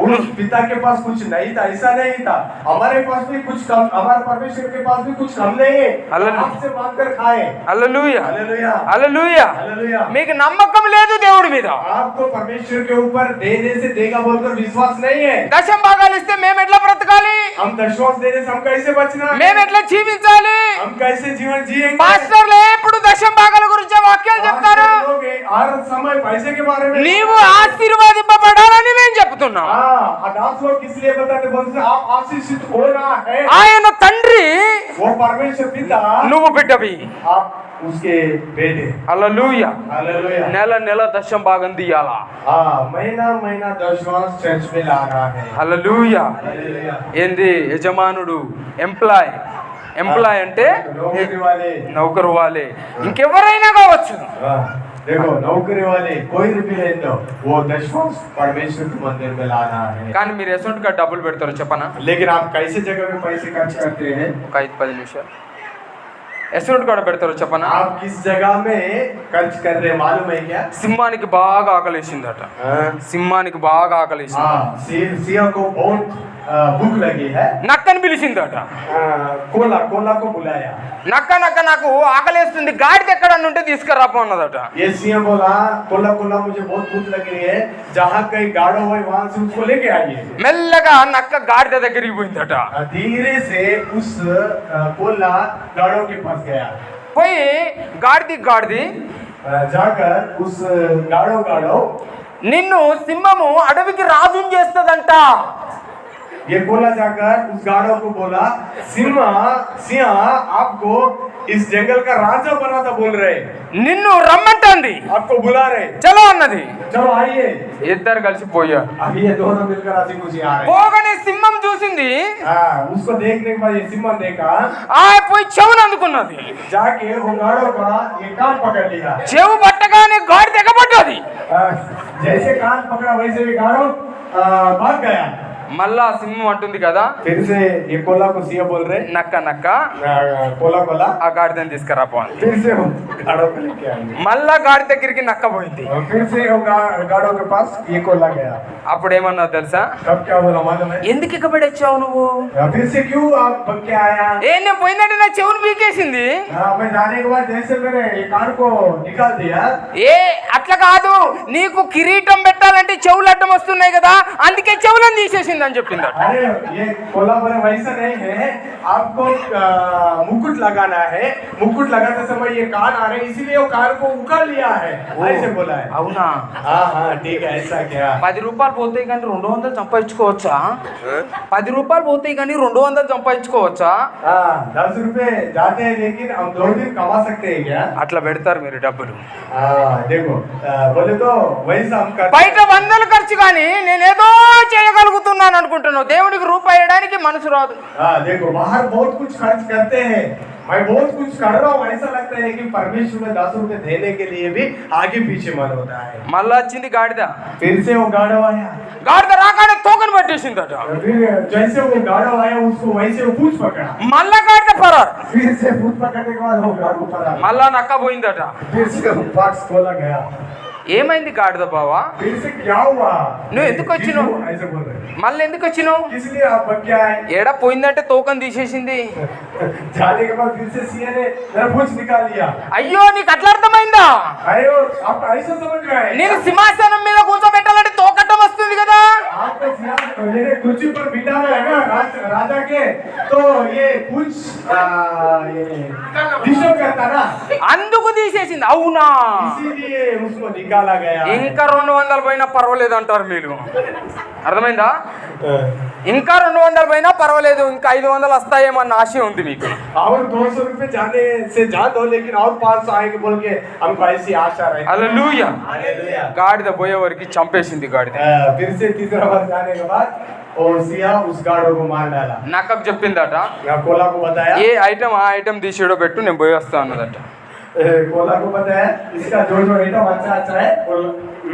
उस पिता के पास कुछ नहीं था, ऐसा नहीं था। हमारे पास भी कुछ कम, हमारे परमेश्वर के पास भी कुछ कम नहीं है, हालेलुया। आपसे मांग कर खाए। హల్లెలూయా, हालेलुया, హల్లెలూయా. हालेलुया। మీకు నమ్మకం లేదు దేవుడి మీద, आपको परमेश्वर के ऊपर देने से देगा बोलकर विश्वास नहीं है। దశం భాగాలు ఇస్తే మేము ఎట్లా బ్రతకాలి, हम दशमांश देने से हम कैसे बचना है? మేము ఎట్లా జీవించాలి? हम कैसे जीवन जिएंगे? పాస్టర్లు ఎప్పుడు దశం భాగాల గురించి వాక్యాలు చెప్తారు. आप लोग हर समय पैसे के बारे में నీవు ఆశీర్వాదింపబడాలని మేము చెప్తున్నాం. हाँ, 10 लोग किस लिए बताते बोलते आप आशीषित हो रहा है, ఆయన తండ్రి, वो परमेश्वर पिता, నువ్వు బిడ్డవి. आप उसके बेटे। హల్లెలూయా. हालेलुया। నెల నెల దశం భాగం తీయాలా. हाँ, महीना महीना दशमांश चर्च में ला रहा है। హల్లెలూయా. हालेलुया। ఏంది యజమానుడు, ఎంప్లాయ్ అంటే नौकरी वाले, నౌకరు వాలే, ఇంకెవరైనా కావచ్చు. हाँ, देखो नौकरी वाले कोई भी ले लो, वो दशमांश परमेश्वर के मंदिर में ला रहा है। కానీ మీరు ఎసొంటిగా డబ్బులు పెడతారో చెప్పనా? लेकिन आप कैसे जगह में पैसे खर्च करते हैं? ఒక 5-10 నిమిషాలు. ఎసొంటి కాడ పెడతారో చెప్పనా? आप किस जगह में खर्च कर रहे हैं मालूम है क्या? సింహానికి బాగా ఆకలేసిందట. हाँ, సింహానికి బాగా ఆకలేసింది. हाँ, सिंह को बहुत भूख लगी है, నక్కని పిలిచిందట. कोला को बुलाया। నక్క నాకు ఆకలేస్తుంది, గాడిద ఎక్కడన్నా ఉంటే తీసుకురాపో అన్నదట. ये सिंह बोला कोला मुझे बहुत भूख लगी है, जहाँ कहीं गाड़ो हो वहां से उसको लेके आइए। మెల్లగా నక్క గాడిద దగ్గరికి పోయిందట. धीरे से उस कोला गाड़ो के पास गया, పోయి గాడిది जाकर उस गाड़ो నిన్ను సింహము అడవికి రాజుని చేస్తదంట. ये कोला जाकर उस गाड़ों को बोला, सिंह आपको इस जंगल का राजा बना था बोल रहे, నిన్ను రమ్మంటుంది, आपको बुला रहे, చలో అన్నది. चलो आइए. ఇద్దరు కలిసిపోయారు. अब ये दोनों मिलकर राजी खुशी आ रहे. పోగానే సింహం చూసింది, उसको देखने के बाद ये सिंह देखा, ఆ పోయి చెవును అందుకున్నది. जाके वो गाड़ों का ये कान पकड़ लिया. చెవు పట్టగానే గాడి తెగబడ్డది. जैसे कान पकड़ा वैसे भी गाड़ो भाग गया. మళ్ళా సింహం అంటుంది కదా, फिर से ये कोला को सिंह बोल रहे, నక్క నక్క कोला ఆ గాడిదని తీసుకురాపో అని. फिर से वो गाड़ों को लेके आएंगे. మళ్ళా గాడి దగ్గరికి నక్క పోయింది. और फिर से वो गाड़ों के पास ये कोला गया. అప్పుడు ఏమన్నా తెలుసా, तब क्या बोला मालूम है? ఎందుకు ఇక్కబడి వచ్చావు నువ్వు? फिर से क्यों आप बन के आया? నేను పోయిందంటే నా చెవును పీకేసింది. मैं जाने के बाद जैसे मैंने ये कान को निकाल दिया. ఏ అట్లా కాదు, నీకు కిరీటం పెట్టాలంటే చెవులు అడ్డం వస్తున్నాయి కదా, అందుకే చెవులను తీసేసింది అని చెప్పింది. अरे ये कोला बोले वैसा नहीं है, आपको मुकुट लगाना है, मुकुट लगाते समय ये कान आ रहे हैं, इसीलिए वो कान को उखाड़ लिया है, ऐसे बोला है. అవునా? हाँ ठीक है, ऐसा क्या? 10 రూపాయలు పోతాయి కానీ 200 సంపాదించుకోవచ్చా? 10 రూపాయలు పోతాయి కానీ 200 సంపాదించుకోవచ్చా? 10 रुपए जाते हैं लेकिन हम 2 दिन कमा सकते हैं क्या? అట్లా పెడతారు మీరు డబ్బులు. देखो बोले तो वैसा हम करते బయట వందలు ఖర్చు కానీ నేనేదో చేయగలుగుతున్నాను అనుకుంటున్నావు. దేవుడికి రూపాయి వేయడానికి మనసు రాదు. देखो बाहर बहुत कुछ खर्च करते हैं, मैं बहुत कुछ कर रहा हूँ, ऐसा लगता है कि परमेश्वर में 10 रुपए देने के लिए भी आगे पीछे मन होता है. మళ్ళా వచ్చింది గాడిద. फिर से वो गाड़ा आया. గాడిద రాగానే తోకను పట్టేసిందట. फिर जैसे वो गाड़ा आया उसको वैसे वो पूछ पकड़ा. మళ్ళా గాడిద పరారు. फिर से पूछ पकड़ने के बाद वो गाड़ा पड़ा. మళ్ళా నక్క పోయిందట. फिर से वो बॉक्स खोला गया. ఏమైంది గాడిద బావా? फिर से क्या हुआ? నువ్వు ఎందుకు వచ్చినావు? ऐसे बोल रहे. మళ్ళీ ఎందుకు వచ్చినావు? इसलिए आप क्या है? ఏడా పోయిందంటే తోకను తీసేసింది. जाने के बाद फिर से सिंह ने मेरा पूछ निकाल लिया. అయ్యో నీకు అట్లా అర్థమైందా? अरे आप ऐसा समझ रहे हैं? నేను సింహాసనం మీద కూర్చోబెట్టాలంటే తోకట్టం వస్తుంది కదా. आपको मेरे कुर्सी पर बिठाना है ना राजा के, तो ये पूछ डिस्टर्ब करता ना, అందుకు తీసేసింది. అవునా? इसीलिए उसको निकाला गया. ఇంకా 200 పోయినా పర్వాలేదు అంటారు మీరు. అర్థమైందా? ఇంకా 200 పోయినా పర్వాలేదు, ఇంకా 500 వస్తాయేమో అన్న ఆశ ఉంది మీకు. और 200 रुपए जाने से जा दो, लेकिन और 500 आएंगे बोल के हमको ऐसी आशा रही. హల్లెలూయా. हालेलुया. గాడిద పోయేవారికి చంపేసింది గాడిద. फिर से तीसरा बार जाने के बाद और सिया उस गाड़ों को मार डाला. నక్కకు చెప్పిందట, कोला को बताया, ఏ ఐటమ్ ఆ ఐటమ్ తీసేడో పెట్టు, నేను పోయి వస్తా అన్నదట. कोला को बताया इसका जो आइटम अच्छा है और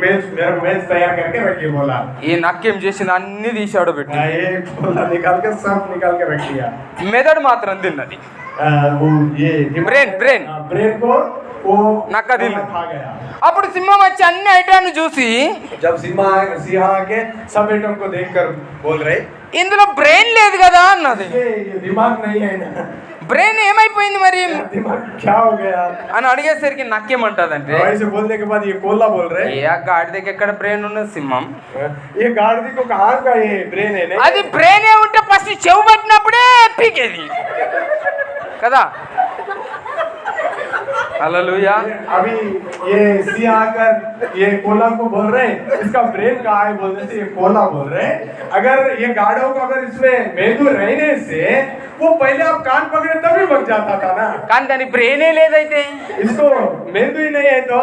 मेज तैयार करके रखिए बोला. ఈ నక్కేం చేసింది, అన్ని తీసాడో పెట్టి ये कोला निकाल के सब निकाल के रख दिया. మెదడు మాత్రం తిన్నది. वो ये ब्रेन को वो नक्का दिल. खा गया. అప్పుడు సింహం వచ్చి అన్ని ఐటాన్ని చూసి, जब सिंह आके सब आइटम को देखकर बोल रहे, ఇందులో బ్రెయిన్ లేదు కదా అన్నది. ये दिमाग नहीं है ना, బ్రెయిన్ ఏమైపోయింది మరి दिमाग क्या हो गया? అని అడిగేసరికి నక్కేమంటదంటే, ऐसे बोलने के बाद ये कोला बोल रहे, ఏ ఆ గాడిదకి ఎక్కడ బ్రెయిన్ ఉన్నది సింహం? ये गाड़ी को कहाँ का ये ब्रेन है नहीं? అది బ్రెయిన్ ఉంటే ఫస్ట్ చెవు పట్టినప్పుడే పీకేది కదా. హల్లెలూయా. अभी ये सिंह आकर ये कोला को बोल रहे हैं इसका ब्रेन कहाँ है बोलने से ये कोला बोल रहे हैं, अगर ये गाड़ों को अगर इसमें मेंदू रहने से वो पहले आप कान पकड़े तभी बच जाता था ना, కానీ దానికి బ్రెయినే లేదైతే इसको मेंदू ही नहीं है तो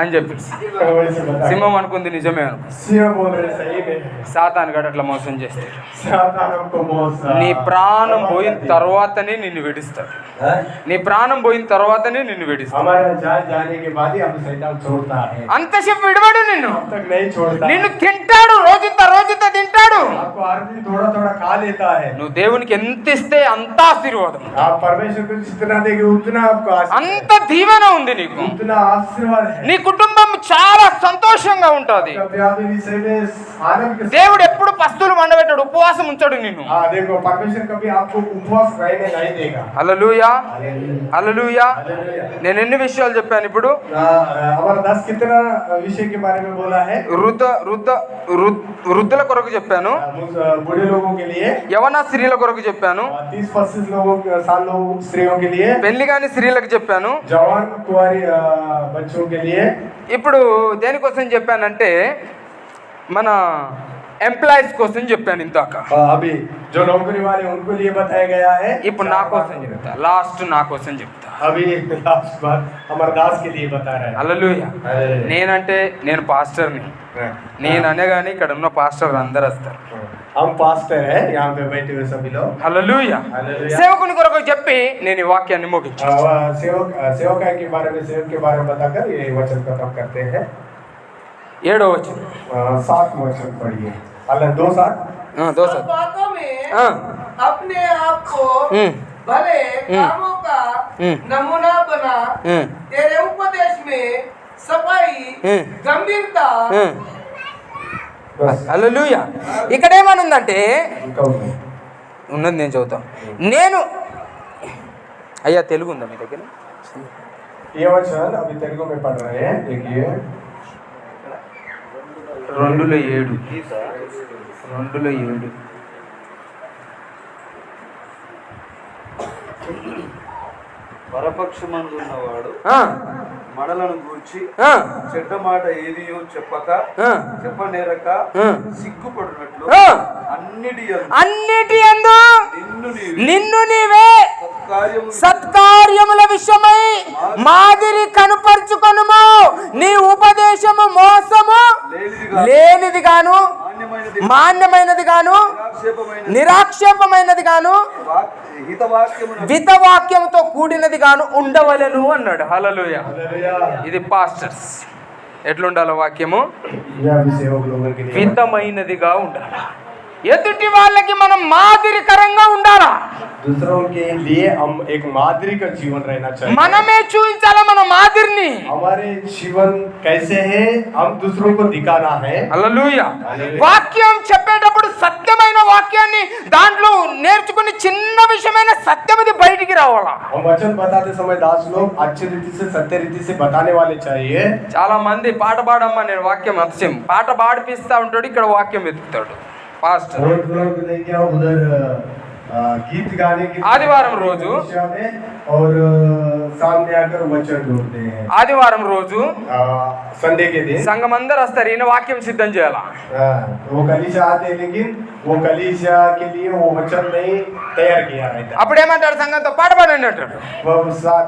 అని చెప్పేసి वैसे बता. సింహం అనుకుంది నిజమే అనుకుంది. सिंह बोल रहे सही में సాతాను గడ అట్లా మోసం చేస్తాడు. सातान हमको मौसा. నీ ప్రాణం పోయిన తర్వాతనే నిన్ను విడిస్తాడు. నీ ప్రాణం పోయిన తర్వాతనే నిన్ను విడిస్తాడు. हमारा जान जाने के बाद ही हम शैतान छोड़ता है, అంతసేపు విడవడు నిన్ను. अब तक नहीं छोड़ता. నిన్ను తింటాడు, రోజుతో తింటాడు. आपको हर दिन थोड़ा थोड़ा खा लेता है. నువ్వు దేవునికి ఎంత ఇస్తే అంత ఆశీర్వాదం, आप परमेश्वर को जितना देंगे उतना आपको అంత దీవెన ఉంది నీకు. उतना आशीर्वाद है. నీ కుటుంబం చాలా సంతోషంగా ఉంటది. कभी आप इस में आनंद के దేవుడు ఎప్పుడు పస్తులు వండబెట్టాడు, ఉపవాసం ఉంచాడు నిన్ను. हाँ देखो परमेश्वर कभी आपको उपवास रहने नहीं देगा. హల్లెలూయా, हालेलुया. హల్లెలూయా. हालेलुया. నేను ఎన్ని విషయాలు చెప్పాను ఇప్పుడు? हमारा 10 कितना विषय के बारे में बोला है. వృద్ధుల కొరకు చెప్పాను, बूढ़े लोगों के लिए, యవన స్త్రీల కొరకు చెప్పాను, 30-35 साल लोगों स्त्रियों के लिए, పెళ్లి కాని స్త్రీలకు చెప్పాను. जवान कुंवारी बच्चों के लिए. ఇప్పుడు దేనికోసం చెప్పానంటే, మన ఎంప్లాయీస్ కోసం చెప్పాను ఇందాక. अभी जो नौकरी वाले उनको लिए बताया गया है. ఇప్పుడు నా కోసం చెప్తా, లాస్ట్ నా కోసం చెప్తా. अभी लास्ट बात अमरदास के लिए बता रहे हैं. హల్లెలూయా. నేనంటే నేను పాస్టర్ని. నేను అనగానే ఇక్కడ ఉన్న పాస్టర్ అందరు వస్తారు. हम पास्टर है यहाँ पे बैठे हुए सभी लोग. హల్లెలూయా. సేవకుని కొరకు చెప్పి నేను ఈ వాక్యాన్ని ముగించాను. सेवक के बारे में सेवक के बारे में बताकर ये वचन खत्म करते हैं. 7వ వచనం. 7 वचन पढ़िए. अल्लाह 2:7. దోస. सब बातों में हाँ। अपने आप को भले कामों का नमूना बना, तेरे उपदेश में सफाई, गंभीरता. హల్లెలూయా. ఇక్కడ ఏమనుందంటే ఉన్నది నేను చదువుతాం. నేను అయ్యా తెలుగు ఉందా మీ దగ్గర? ये वचन अभी तेलुगु में पढ़ रहे हैं. देखिए 2:7. పరపక్షమందున్నవాడు మడలను గూర్చి చెడ్డ మాట ఏదియో చెప్పనేరక సిగ్గుపడినట్లు అన్నిటి యందు నిన్ను నీవే సత్కార్యముల విషయమై మాదిరి కనుపరుచుకొనుము. నీ ఉపదేశము మోసము లేనిది గాను, మాన్యమైనది గాను, నిరాక్షేపమైనది గాను, హితవాక్యముతో కూడినది గాను ఉండవలెను అన్నాడు. హల్లెలూయా. ఇది పాస్టర్స్ ఎట్లుండాలి వాక్యము? హితమైనదిగా ఉండాలి. ఎదుటి వాళ్ళకి మనం మాదిరికరంగా ఉండాలా. दूसरों के लिए हम एक मादरी का जीवन रहना चाहिए. మనమే చూపించాలా మన మాదిరిని. हमारे जीवन कैसे है हम दूसरों को दिखाना है. హల్లెలూయా. వాక్యం చెప్పేటప్పుడు సత్యమైన వాక్యాన్ని దాంట్లో నేర్చుకుని చిన్న విషయమైన సత్యమది బయటికి రావాలా. हम वचन बताते समय दास लोग अच्छी रीति से सत्य रीति से बताने वाले चाहिए. చాలా మంది పాట పాడమ్మా నేను వాక్యం అత్యం పాట పాడిపిస్తా ఉంటాడు, ఇక్కడ వాక్యం వెతుకుతాడు పాస్టర్. उधर गीत गाने की ఆదివారం రోజు और सामने आकर वचन ढूंढते हैं. ఆదివారం రోజు संडे के दिन సంఘం అందరు వస్తారు, ఈయన వాక్యం సిద్ధం చేయాలా. वो कलीसिया आते हैं लेकिन वो कलीसिया के लिए वो वचन नहीं तैयार किया रहता. అప్పుడు ఏమంటాడు సంఘంతో పాట పాడండి అంటాడు. वो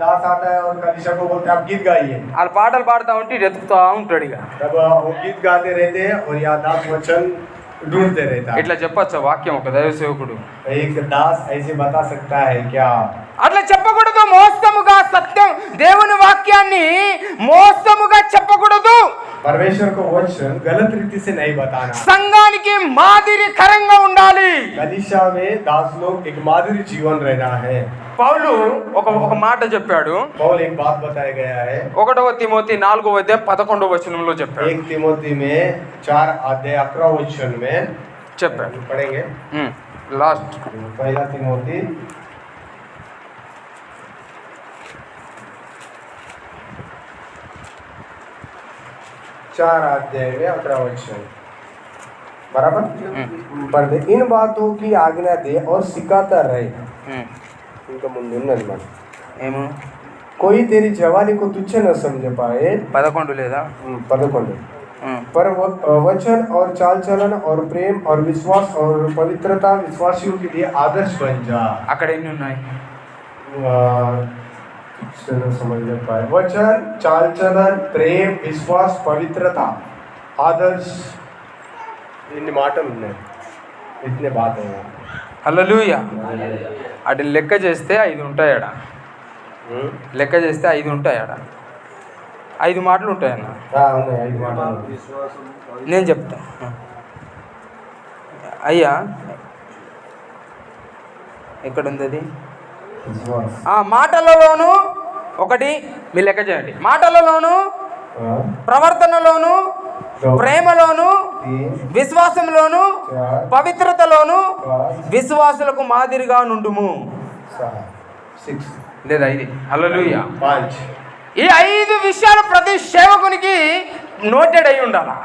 दास आता है और कलीसिया को बोलते हैं आप गीत गाइए. వాళ్ళు పాటలు పాడుతూ ఉంటే ఇటు ఎత్తుకుతా ఉంటాడు. ఇక तब वो गीत गाते रहते हैं और यहाँ दास वचन ढूंढते रहता है. ఇట్లా చెప్పొచ్చా వాక్యం ఒక దైవ సేవకుడు? एक दास ऐसे बता सकता है क्या? అట్లా చెప్పకూడదు. మోసముగా సత్యం దేవుని వాక్యాన్ని మోసముగా చెప్పకూడదు. परमेश्वर को वचन गलत रीति से नहीं बताना. సంఘానికి మాదిరికరంగా ఉండాలి. कलीसिया में दास लोग एक माधुरी जीवन रहना है. పౌలు ఒక మాట చెప్పాడు. पौल एक बात बताया गया है. 1వ తిమోతి 4:11 వచనంలో చెప్పాడు. 1 तिमोथी में 4:11 वचन में చెప్పాడు. पढ़ेंगे. లాస్ట్ पहला तिमोथी 4:11 वचन बराबर पढ़ दे. इन बातों की आज्ञा दे और सिखाता रहे. इनका मुंडे मन ఏమో कोई तेरी जवानी को तुच्छ न समझ पाए. 11 లేదా 11 पर वचन और चाल चलन और प्रेम और विश्वास और पवित्रता विश्वासियों के लिए आदर्श बन जा. అక్కడ ఎన్ని ఉన్నాయి? समझ नहीं पाए. वचन चाल चलन प्रेम विश्वास पवित्रता आदर्श इन माटल ఉన్నాయి. इतने बात है. హల్లెలూయా. అటు లెక్క చేస్తే 5 ఉంటాయడ. లెక్క చేస్తే 5 ఉంటాయడ. 5 మాటలు ఉంటాయన్న. ఉన్నాయి 5 మాటలు. నేను చెప్తా అయ్యా. ఎక్కడుంది అది? మాటలలోను ఒకటి మీ లెక్క చేయండి. మాటలలోను, ప్రవర్తనలోను, ప్రేమలోను, విశ్వాసంలోను, పవిత్రతలోను విశ్వాసులకు మాదిరిగా నుండుము. లేదా ఇది? హల్లెలూయా. ఈ 5 విషయాలు ప్రతి సేవకునికి నోటెడ్ అయి ఉండాలా.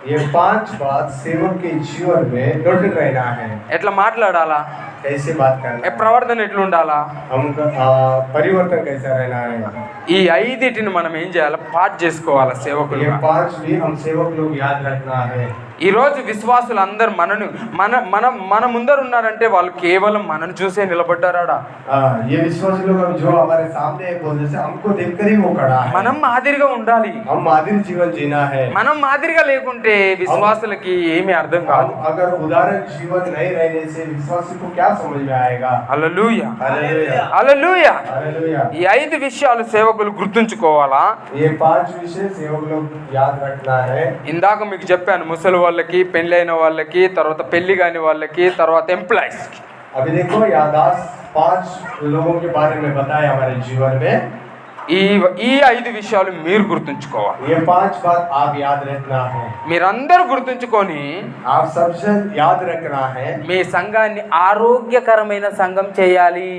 ये 5 बात सेवक के जीवन में नोटेड रहना है. ఎట్లా మాట్లాడాలా? कैसे बात करना है, ప్రవర్తన ఎట్లుండాలా, हम परिवर्तन कैसा रहना है, ఈ ఐదిటిని మనం ఏం చేయాలి, పాठ చేసుకోవాలి సేవకులు. ये 5 भी हम सेवक लोग याद रखना है. ఈ రోజు విశ్వాసులు అందరు మన ముందర ఉన్నారంటే వాళ్ళు కేవలం మనను చూసే నిలబడ్డారాడా. ये विश्वासी लोग जो हमारे सामने है बोलने से हमको देखकर ही वो खड़ा है. మనం మాదిరిగా ఉండాలి. हम मादिर जीवन जीना है. మనం మాదిరిగా లేకుంటే విశ్వాసులకి ఏమీ అర్థం కాదు. अगर उदाहरण जीवन नहीं रहने से विश्वासी को क्या समझ में आएगा. హల్లెలూయా, हालेलुया, హల్లెలూయా. हालेलुया. ఈ 5 విషయాలు సేవకులు గుర్తుంచుకోవాలా. ये 5 विषय सेवक लोग याद रखना है. ఇందాక మీకు చెప్పాను, ముసలి వాళ్ళకి, పెళ్ళైన వాళ్ళకి, తర్వాత పెళ్లి కాని వాళ్ళకి, తర్వాత ఎంప్లాయీస్. अभी देखो यादाश्त 5 लोगों के बारे में बताया हमारे जीवन में. ఈ 5 విషయాలు మీరు గుర్తుంచుకోవాలి. ये 5 बात आप याद रखना है. మీరందరూ గుర్తుంచుకొని आप सबसे याद रखना है. మీ సంఘాన్ని ఆరోగ్యకరమైన సంఘం చేయాలి.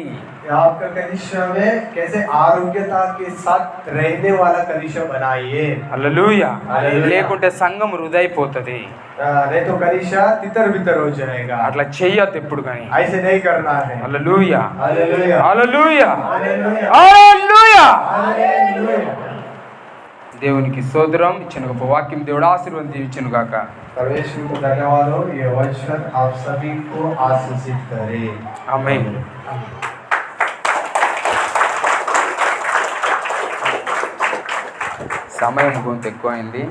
आपका कलीसिया में कैसे आरोग्यता के साथ रहने वाला कलीसिया बनाइए. హల్లెలూయా. హల్లెలూయా. లేకుంటే సంఘం వృధైపోతుంది. नहीं तो कलीसिया तितर बितर हो जाएगा. అట్లా చెయ్యొద్దు ఎప్పుడు కానీ. ऐसे नहीं करना है. హల్లెలూయా, हालेलुया, హల్లెలూయా, हालेलुया, హల్లెలూయా. हालेलुया. దేవునికి స్తోత్రం. ఇచ్చిన గొప్ప వాక్యం దేవుడు ఆశీర్వదించును గాక. परमेश्वर को धन्यवाद हो. ये वचन आप सभी को आशीषित करे. ఆమేన్. సమయం కొంత ఎక్కువైంది.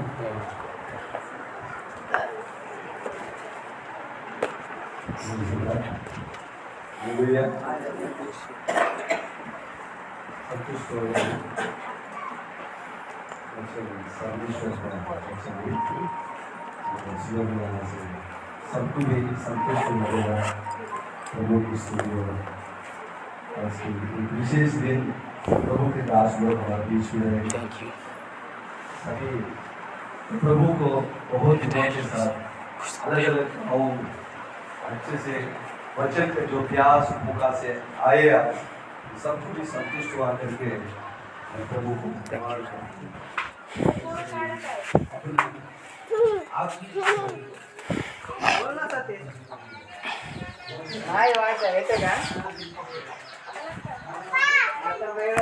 हालेलुया. संतुष्ट हो गए. सबको भी संतुष्ट मिलेगा. प्रभु की स्तुति हो. विशेष दिन प्रभु के दास लोग हमारे बीच में रहेंगे. सभी प्रभु को बहुत ध्यान के साथ अलग अलग और अच्छे से वचन के जो प्यास भूखा से आए आप सबको भी संतुष्ट हुआ करके मैं प्रभु को धन्यवाद बोलना चाहते हैं हाय वाचा येते का आता वेळ